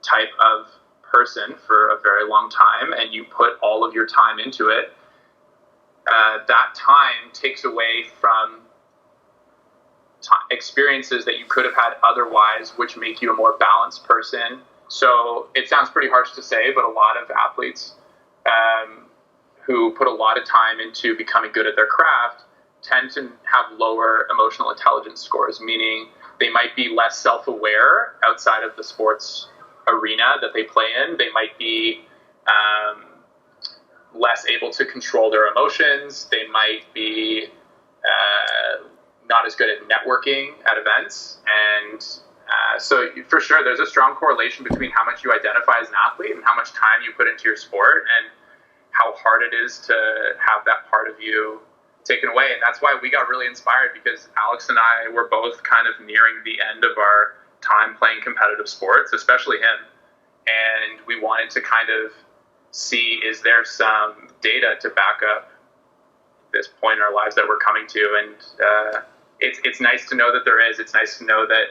type of person for a very long time and you put all of your time into it, that time takes away from experiences that you could have had otherwise, which make you a more balanced person. So it sounds pretty harsh to say, but a lot of athletes who put a lot of time into becoming good at their craft tend to have lower emotional intelligence scores, meaning they might be less self-aware outside of the sports arena that they play in. They might be less able to control their emotions. They might be not as good at networking at events. And so for sure, there's a strong correlation between how much you identify as an athlete and how much time you put into your sport and how hard it is to have that part of you taken away. And that's why we got really inspired, because Alex and I were both kind of nearing the end of our time playing competitive sports, especially him. And we wanted to kind of see, is there some data to back up this point in our lives that we're coming to? And it's nice to know that there is. It's nice to know that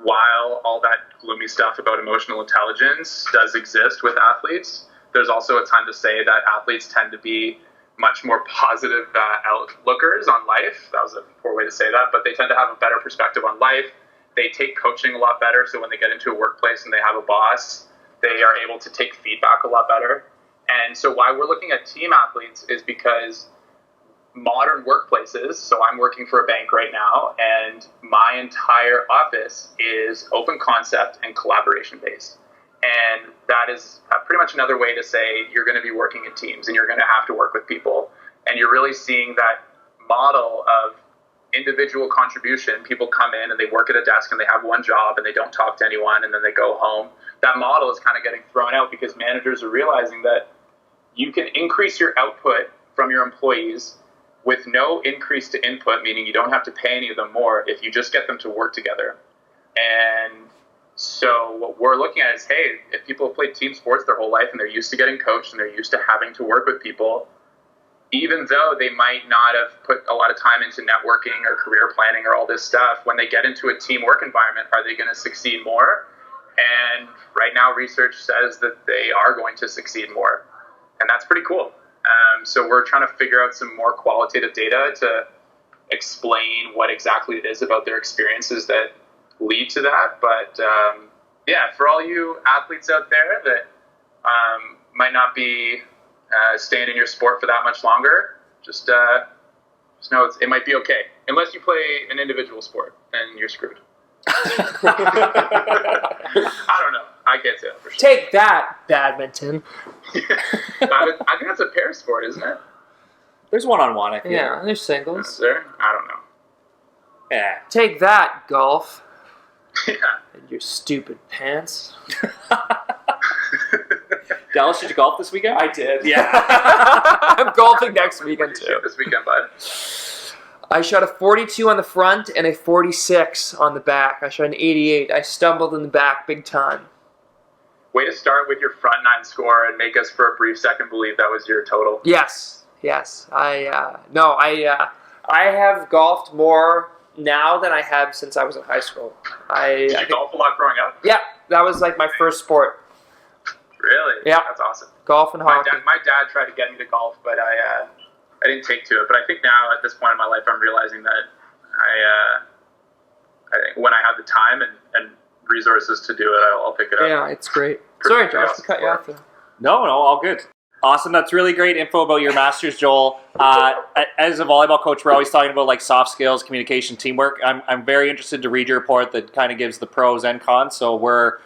while all that gloomy stuff about emotional intelligence does exist with athletes, there's also a ton to say that athletes tend to be much more positive outlookers on life. That was a poor way to say that, but they tend to have a better perspective on life. They take coaching a lot better, so when they get into a workplace and they have a boss, they are able to take feedback a lot better. And so why we're looking at team athletes is because modern workplaces, so I'm working for a bank right now, and my entire office is open concept and collaboration based. And that is pretty much another way to say you're going to be working in teams and you're going to have to work with people. And you're really seeing that model of individual contribution. People come in and they work at a desk and they have one job and they don't talk to anyone and then they go home. That model is kind of getting thrown out because managers are realizing that you can increase your output from your employees with no increase to input, meaning you don't have to pay any of them more if you just get them to work together. And so what we're looking at is, hey, if people have played team sports their whole life and they're used to getting coached and they're used to having to work with people, even though they might not have put a lot of time into networking or career planning or all this stuff, when they get into a teamwork environment, are they going to succeed more? And right now research says that they are going to succeed more. And that's pretty cool. So we're trying to figure out some more qualitative data to explain what exactly it is about their experiences that lead to that. But for all you athletes out there that might not be staying in your sport for that much longer, just know it might be okay. Unless you play an individual sport, then you're screwed. I don't know. I can't say that for sure. Take that, badminton. I think that's a pair sport, isn't it? There's one-on-one, I think. Yeah, there's singles. Is there? I don't know. Yeah. Take that, golf. Yeah. And your stupid pants. Dallas, did you golf this weekend? I did. Yeah. I'm golfing next weekend, too. This weekend, bud. I shot a 42 on the front and a 46 on the back. I shot an 88. I stumbled in the back big time. Way to start with your front nine score and make us for a brief second believe that was your total. Yes. I have golfed more now than I have since I was in high school. Did you golf a lot growing up? Yeah, that was like my first sport. Really? Yeah. That's awesome. Golf and hockey. My dad tried to get me to golf, but I didn't take to it. But I think now at this point in my life, I'm realizing that I think when I have the time and resources to do it, I'll pick it up. Yeah, it's great. Sorry, Josh, to cut you off there. No, all good. Awesome. That's really great info about your masters, Joel. As a volleyball coach, we're always talking about like soft skills, communication, teamwork. I'm very interested to read your report that kind of gives the pros and cons. So we're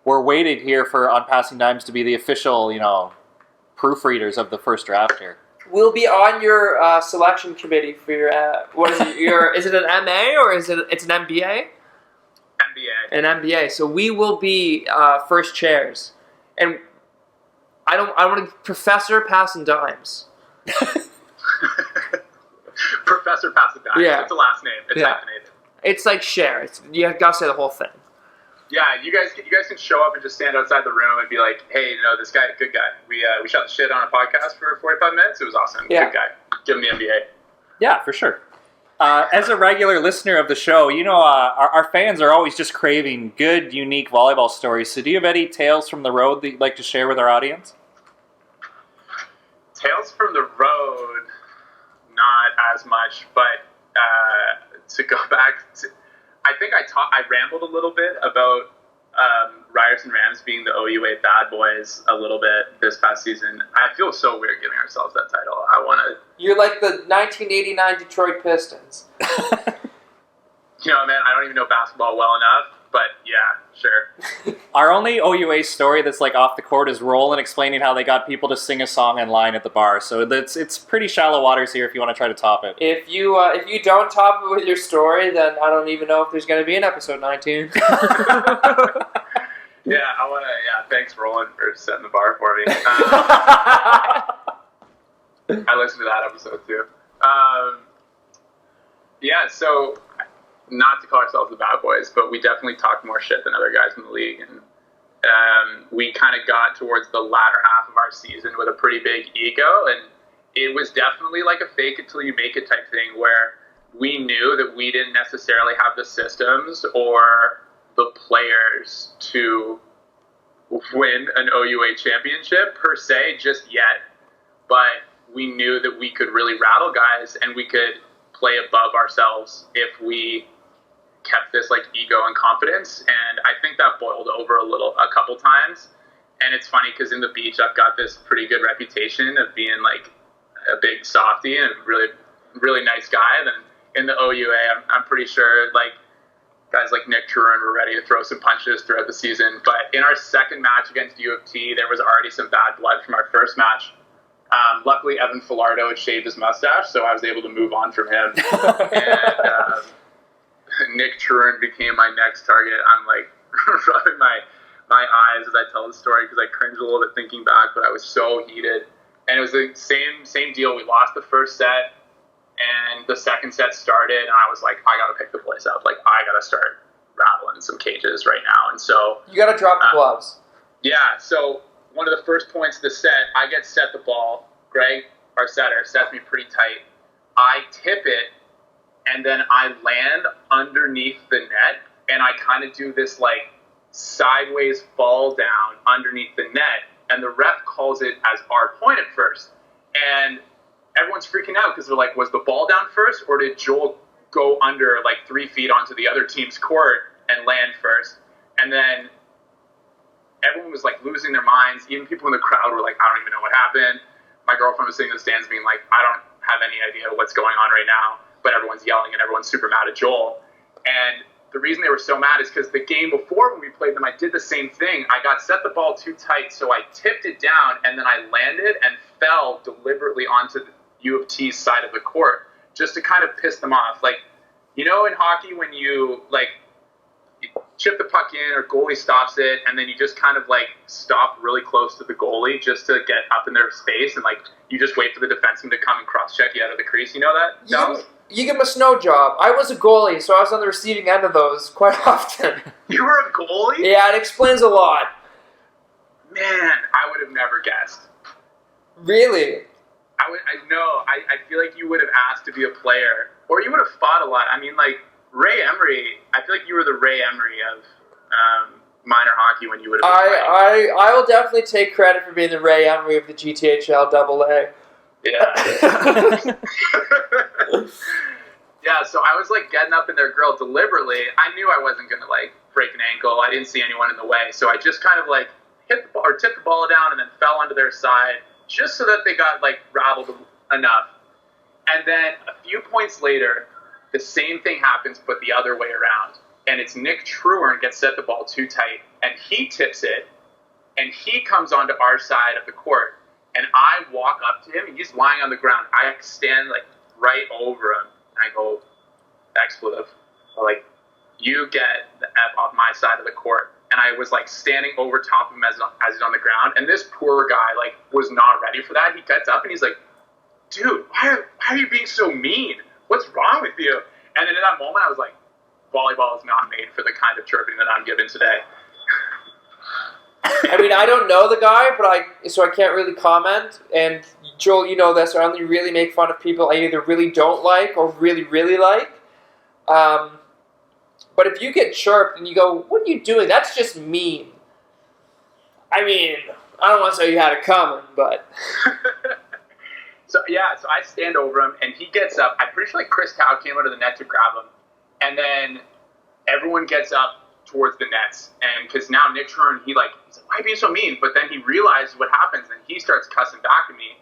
waiting here for On Passing Dimes to be the official, proofreaders of the first draft here. We'll be on your selection committee for your what is it? Is it an MA or it's an MBA? MBA. An MBA. So we will be first chairs, and I want to be Professor Passing Dimes. Professor Passing Dimes. Yeah. It's a last name. It's hyphenated. It's like share. You got to say the whole thing. Yeah, you guys can show up and just stand outside the room and be like, hey, this guy, good guy. We shot the shit on a podcast for 45 minutes. It was awesome. Yeah. Good guy. Give him the NBA. Yeah, for sure. As a regular listener of the show, our fans are always just craving good, unique volleyball stories. So do you have any tales from the road that you'd like to share with our audience? Tales from the road, not as much, but to go back to, I think I rambled a little bit about Ryerson Rams being the OUA bad boys a little bit this past season. I feel so weird giving ourselves that title. You're like the 1989 Detroit Pistons. Man, I don't even know basketball well enough, but yeah, sure. Our only OUA story that's like off the court is Roland explaining how they got people to sing a song in line at the bar. So it's pretty shallow waters here if you want to try to top it. If you don't top it with your story, then I don't even know if there's going to be an episode 19. Thanks, Roland, for setting the bar for me. I listened to that episode too. So not to call ourselves the bad boys, but we definitely talked more shit than other guys in the league, and we kind of got towards the latter half of our season with a pretty big ego, and it was definitely like a fake it till you make it type thing, where we knew that we didn't necessarily have the systems or the players to win an OUA championship per se just yet, but we knew that we could really rattle guys and we could play above ourselves if we kept this like ego and confidence. And I think that boiled over a couple times. And it's funny because in the beach I've got this pretty good reputation of being like a big softie and a really, really nice guy. Then in the OUA I'm pretty sure like guys like Nick Truran were ready to throw some punches throughout the season. But in our second match against U of T, there was already some bad blood from our first match. Luckily, Evan Filardo had shaved his mustache, so I was able to move on from him. And Nick Truran became my next target. I'm like rubbing my eyes as I tell the story because I cringe a little bit thinking back, but I was so heated. And it was the same deal. We lost the first set, and the second set started, and I was like, I got to pick the place up. Like, I got to start rattling some cages right now. And so you got to drop the gloves. Yeah, so one of the first points of the set, I get set the ball. Greg, our setter, sets me pretty tight. I tip it, and then I land underneath the net, and I kind of do this, like, sideways fall down underneath the net, and the ref calls it as our point at first. And everyone's freaking out because they're like, was the ball down first, or did Joel go under, like, 3 feet onto the other team's court and land first? And then everyone was like losing their minds. Even people in the crowd were like, I don't even know what happened. My girlfriend was sitting in the stands being like, I don't have any idea what's going on right now. But everyone's yelling and everyone's super mad at Joel. And the reason they were so mad is because the game before when we played them, I did the same thing. I got set the ball too tight, so I tipped it down and then I landed and fell deliberately onto the U of T's side of the court just to kind of piss them off. Like, you know, in hockey when you chip the puck in or goalie stops it and then you just kind of like stop really close to the goalie just to get up in their space and like you just wait for the defenseman to come and cross-check you out of the crease. You know that? You give him a snow job. I was a goalie, so I was on the receiving end of those quite often. You were a goalie? Yeah, it explains a lot. Man, I would have never guessed. Really? I feel like you would have asked to be a player, or you would have fought a lot. I mean, like, Ray Emery, I feel like you were the Ray Emery of minor hockey when you would have been playing. I will definitely take credit for being the Ray Emery of the GTHL AA. Yeah. Yeah, so I was like getting up in their grill deliberately. I knew I wasn't going to like break an ankle. I didn't see anyone in the way. So I just kind of like tipped the ball down and then fell onto their side just so that they got like rattled enough. And then a few points later, the same thing happens, but the other way around. And it's Nick Truran gets set the ball too tight, and he tips it, and he comes onto our side of the court. And I walk up to him, and he's lying on the ground. I stand like right over him, and I go, expletive. Like, you get the F off my side of the court. And I was like standing over top of him as he's on the ground. And this poor guy like was not ready for that. He gets up and he's like, dude, why are you being so mean? What's wrong with you? And then in that moment I was like, volleyball is not made for the kind of chirping that I'm given today. I mean, I don't know the guy, so I can't really comment. And Joel, you know this, I only really make fun of people I either really don't like or really, really like. But if you get chirped and you go, what are you doing? That's just mean. I mean, I don't want to say you had it coming, but... So I stand over him, and he gets up. I'm pretty sure like Chris Tao came out of the net to grab him. And then everyone gets up towards the nets. And because now Nick Trern, he's like, why are you being so mean? But then he realizes what happens, and he starts cussing back at me.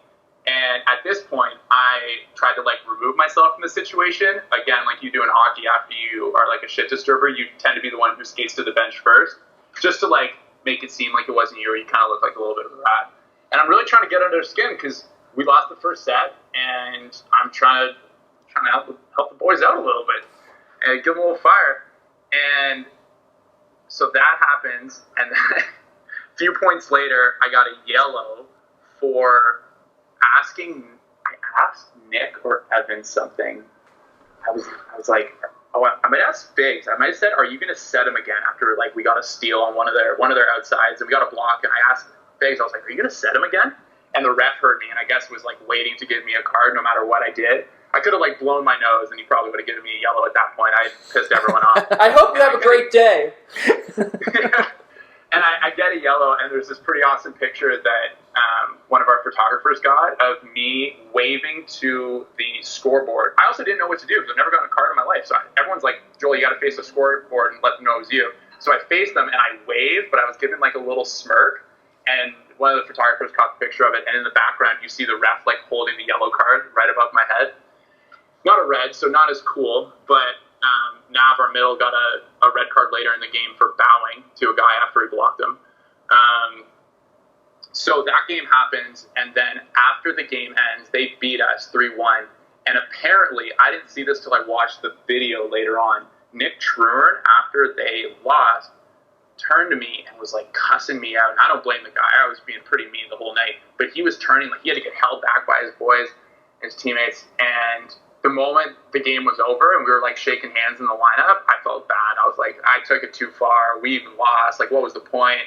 And at this point, I tried to like remove myself from the situation. Again, like you do in hockey, after you are like a shit disturber, you tend to be the one who skates to the bench first, just to like make it seem like it wasn't you, or you kind of look like a little bit of a rat. And I'm really trying to get under their skin because we lost the first set, and I'm trying to help the boys out a little bit and give them a little fire. And so that happens, and then a few points later, I got a yellow for I asked Nick or Evan something. I was like, I might ask Biggs. I might have said, "Are you going to set him again?" After like we got a steal on one of their outsides, and we got a block. And I asked Biggs, I was like, "Are you going to set him again?" And the ref heard me, and I guess was like waiting to give me a card no matter what I did. I could have like blown my nose, and he probably would have given me a yellow at that point. I pissed everyone off. I hope you have a great day. And I get a yellow, and there's this pretty awesome picture that one of our photographers got of me waving to the scoreboard. I also didn't know what to do because I've never gotten a card in my life. So everyone's like, Joel, you got to face the scoreboard and let them know it was you. So I faced them, and I waved, but I was given like a little smirk. And one of the photographers caught the picture of it, and in the background, you see the ref like holding the yellow card right above my head. Not a red, so not as cool, but Nav, our middle, got a red card later in the game for bowing to a guy after he blocked him. So that game happens, and then after the game ends, they beat us 3-1. And apparently, I didn't see this till I watched the video later on. Nick Trern, after they lost, turned to me and was like cussing me out. And I don't blame the guy. I was being pretty mean the whole night. But he was turning, like he had to get held back by his boys, his teammates. And the moment the game was over and we were like shaking hands in the lineup, I felt bad. I was like, I took it too far. We even lost. Like, what was the point?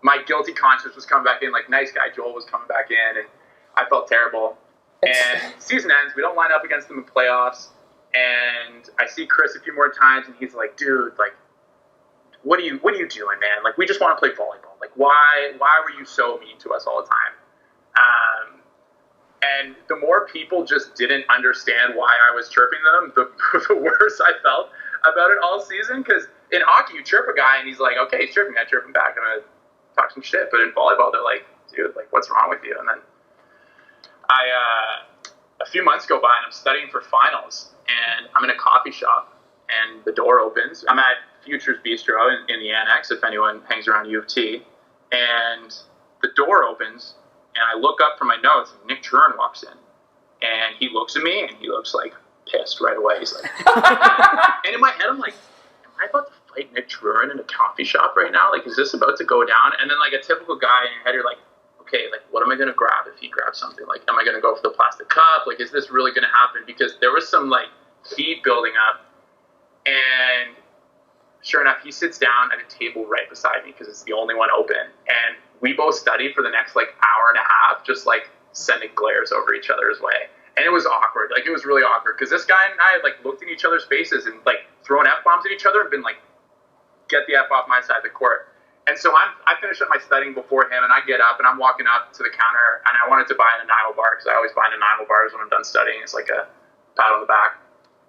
My guilty conscience was coming back in. Like, nice guy Joel was coming back in, and I felt terrible. And season ends. We don't line up against them in playoffs. And I see Chris a few more times, and he's like, dude, like, what are you doing, man? Like, we just want to play volleyball. Like, why were you so mean to us all the time? And the more people just didn't understand why I was chirping them, the worse I felt about it all season. Because in hockey, you chirp a guy, and he's like, okay, he's chirping me, I chirp him back. I'm going to talk some shit. But in volleyball, they're like, dude, like, what's wrong with you? And then a few months go by, and I'm studying for finals, and I'm in a coffee shop, and the door opens. I'm at Futures Bistro in the Annex, if anyone hangs around U of T, and the door opens, and I look up from my notes, and Nick Trern walks in, and he looks at me, and he looks like pissed right away. He's like, and in my head, I'm like, am I about to fight Nick Trern in a coffee shop right now? Like, is this about to go down? And then like a typical guy in your head, you're like, okay, like, what am I going to grab if he grabs something? Like, am I going to go for the plastic cup? Like, is this really going to happen? Because there was some like heat building up, and sure enough, he sits down at a table right beside me because it's the only one open. And we both studied for the next like hour and a half, just like sending glares over each other's way. And it was awkward. Like, it was really awkward because this guy and I had like looked in each other's faces and like thrown F-bombs at each other and been like, get the F off my side of the court. And so I finished up my studying before him, and I get up and I'm walking up to the counter, and I wanted to buy an Nanaimo bar because I always buy Nanaimo bars when I'm done studying. It's like a pat on the back.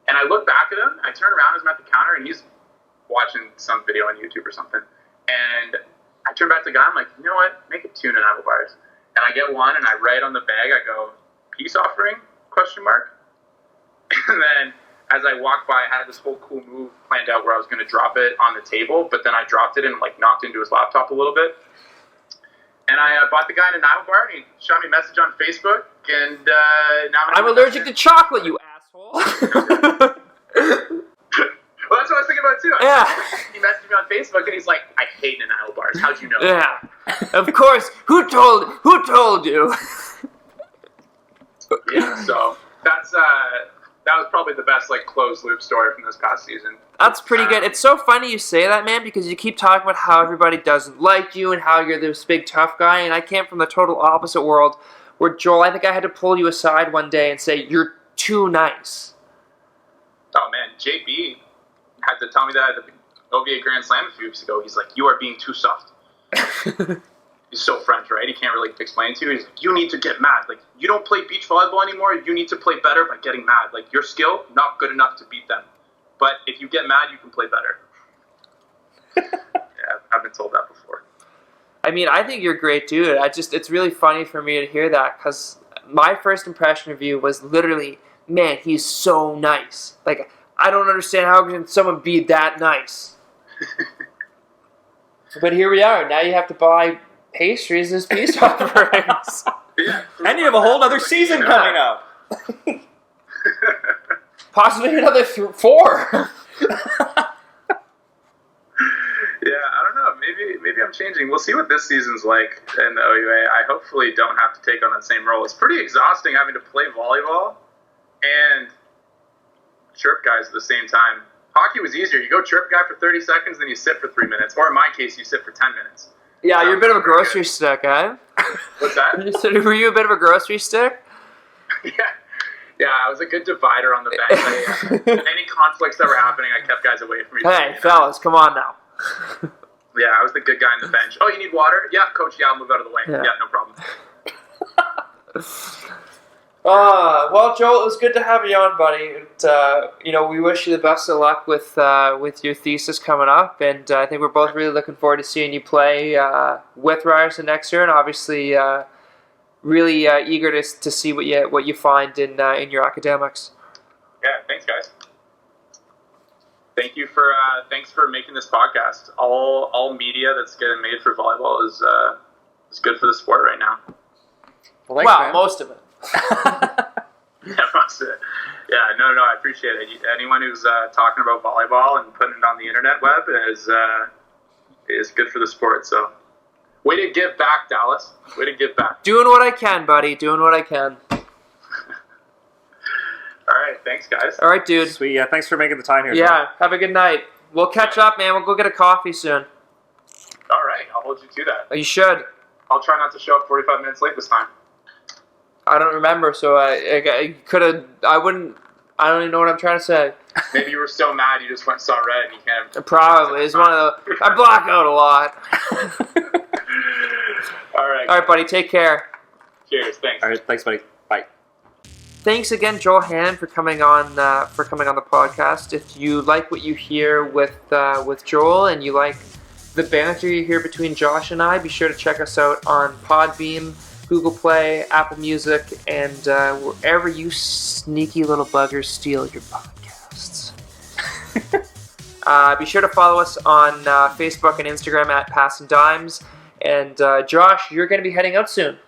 And I look back at him, I turn around as I'm at the counter, and he's watching some video on YouTube or something. And I turn back to the guy, I'm like, you know what? Make it 2 Nanaimo bars. And I get one, and I write on the bag, I go, peace offering, ? And then as I walked by, I had this whole cool move planned out where I was going to drop it on the table, but then I dropped it and like knocked into his laptop a little bit. And I bought the guy in a Nanaimo bar, and he shot me a message on Facebook, and now I'm allergic to chocolate, you asshole. Well, that's what I was thinking about too. Yeah. He messaged me on Facebook, and he's like, I hate Nanaimo bars. How'd you know? Yeah. Of course. Who told you? Yeah, so that's was probably the best like closed loop story from this past season. That's pretty good. It's so funny you say that, man, because you keep talking about how everybody doesn't like you and how you're this big tough guy, and I came from the total opposite world where, Joel, I think I had to pull you aside one day and say, you're too nice. Oh, man, JB had to tell me that at the OVA Grand Slam a few weeks ago. He's like, you are being too soft. He's so French, right? He can't really explain it to you. He's like, you need to get mad. Like, you don't play beach volleyball anymore. You need to play better by getting mad. Like, your skill, not good enough to beat them. But if you get mad, you can play better. Yeah, I've been told that before. I mean, I think you're a great dude. It's really funny for me to hear that, because my first impression of you was literally, man, he's so nice. Like, I don't understand how can someone be that nice. But here we are. Now you have to buy pastries as peace offerings. Yeah, And you have a whole other season coming up. Possibly another 4. Yeah, I don't know. Maybe I'm changing. We'll see what this season's like in the OUA. I hopefully don't have to take on that same role. It's pretty exhausting having to play volleyball and chirp guys at the same time. Hockey was easier. You go chirp guy for 30 seconds, then you sit for 3 minutes. Or in my case, you sit for 10 minutes. Yeah, you're a bit of a grocery stick, eh? What's that? Were you a bit of a grocery stick? Yeah, I was a good divider on the bench. Any conflicts that were happening, I kept guys away from each other. Hey, fellas, come on now. Yeah, I was the good guy on the bench. Oh, you need water? Yeah, coach, yeah, I'll move out of the way. Yeah. Yeah, no problem. Well, Joel, it was good to have you on, buddy. We wish you the best of luck with your thesis coming up, and I think we're both really looking forward to seeing you play with Ryerson next year, and obviously really eager to see what you find in your academics. Yeah, thanks, guys. Thanks for making this podcast. All media that's getting made for volleyball is good for the sport right now. Well, thanks, man. Most of it. Yeah, most of it. Yeah, no, I appreciate it. Anyone who's talking about volleyball and putting it on the internet web is good for the sport. So, way to give back, Dallas. Way to give back. Doing what I can, buddy. Doing what I can. All right, thanks, guys. All right, dude. Sweet. Yeah, thanks for making the time here. Yeah, have a good night. We'll catch up, man. We'll go get a coffee soon. All right, I'll hold you to that. You should. I'll try not to show up 45 minutes late this time. I don't remember, so I could have. I don't even know what I'm trying to say. Maybe you were so mad you just went and saw red and you can't. Probably. It's one of the. I block out a lot. All right. All right, buddy. Take care. Cheers. Thanks. All right, thanks, buddy. Bye. Thanks again, Joel Hannan, for coming on the podcast. If you like what you hear with Joel and you like the banter you hear between Josh and I, be sure to check us out on Podbean, Google Play, Apple Music, and wherever you sneaky little buggers steal your podcasts. Be sure to follow us on Facebook and Instagram at Passing Dimes. And Josh, you're going to be heading out soon.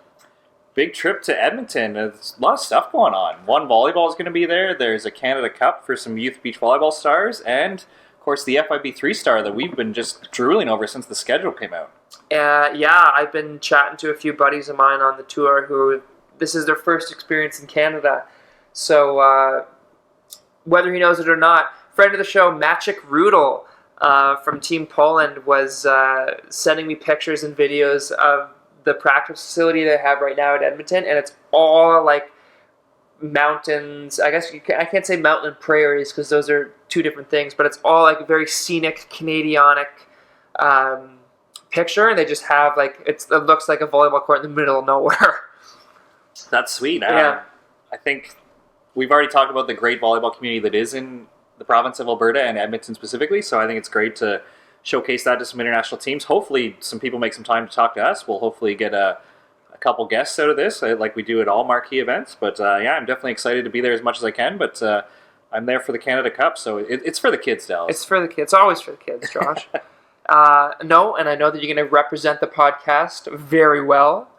Big trip to Edmonton. There's a lot of stuff going on. One volleyball is going to be there. There's a Canada Cup for some youth beach volleyball stars. And, of course, the FIB 3-star that we've been just drooling over since the schedule came out. Yeah, I've been chatting to a few buddies of mine on the tour who this is their first experience in Canada. So whether he knows it or not, friend of the show, Maciek Rudel from Team Poland was sending me pictures and videos of the practice facility they have right now at Edmonton, and it's all like mountains. I guess I can't say mountain and prairies because those are two different things, but it's all like a very scenic Canadianic picture, and they just have like it looks like a volleyball court in the middle of nowhere. That's sweet. Yeah. I think we've already talked about the great volleyball community that is in the province of Alberta and Edmonton specifically, so I think it's great to showcase that to some international teams. Hopefully some people make some time to talk to us. We'll hopefully get a couple guests out of this, like we do at all marquee events. But yeah, I'm definitely excited to be there as much as I can, but I'm there for the Canada Cup, so it's for the kids, Dallas. It's for the kids. It's always for the kids, Josh. No, and I know that you're going to represent the podcast very well,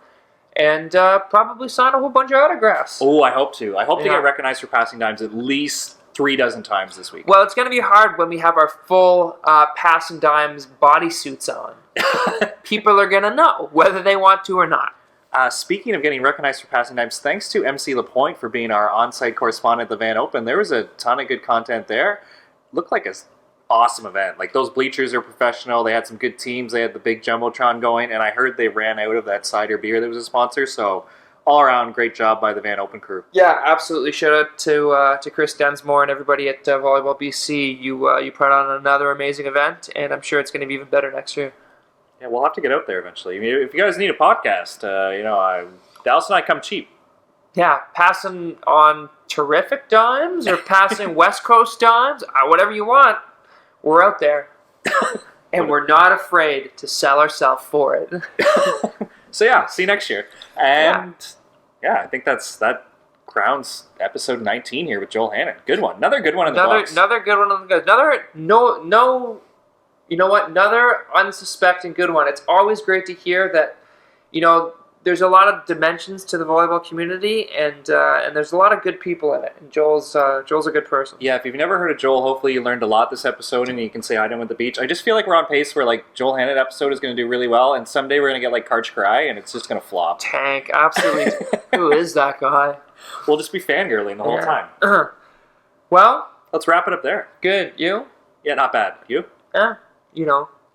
and probably sign a whole bunch of autographs. Oh, I hope to. I hope to Yeah. get recognized for passing dimes at least 36 times this week. Well, it's going to be hard when we have our full Passing Dimes bodysuits on. People are going to know whether they want to or not. Speaking of getting recognized for passing times, thanks to MC LaPointe for being our on-site correspondent at the Van Open. There was a ton of good content there. Looked like an awesome event. Like, those bleachers are professional. They had some good teams. They had the big Jumbotron going, and I heard they ran out of that cider beer that was a sponsor. So, all around, great job by the Van Open crew. Yeah, absolutely. Shout out to Chris Densmore and everybody at Volleyball BC. You put on another amazing event, and I'm sure it's going to be even better next year. Yeah, we'll have to get out there eventually. I mean, if you guys need a podcast, Dallas and I come cheap. Yeah, passing on terrific dimes or passing West Coast dimes, whatever you want, we're out there. And we're not afraid to sell ourselves for it. So yeah, see you next year. And I think that crowns episode 19 here with Joel Hannan. Good one. Another good one in the box. Another good one on the go. You know what? Another unsuspecting good one. It's always great to hear that, there's a lot of dimensions to the volleyball community, and there's a lot of good people in it. And Joel's a good person. Yeah, if you've never heard of Joel, hopefully you learned a lot this episode, and you can say hi to him at the beach. I just feel like we're on pace where, like, Joel Hannan episode is going to do really well, and someday we're going to get, like, Karch Karai, and it's just going to flop. Tank, absolutely. Who is that guy? We'll just be fangirling the whole time. Well, let's wrap it up there. Good. You? Yeah, not bad. You? Yeah.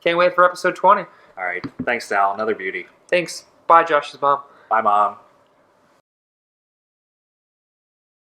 Can't wait for episode 20. All right. Thanks, Dal. Another beauty. Thanks. Bye, Josh's mom. Bye, Mom.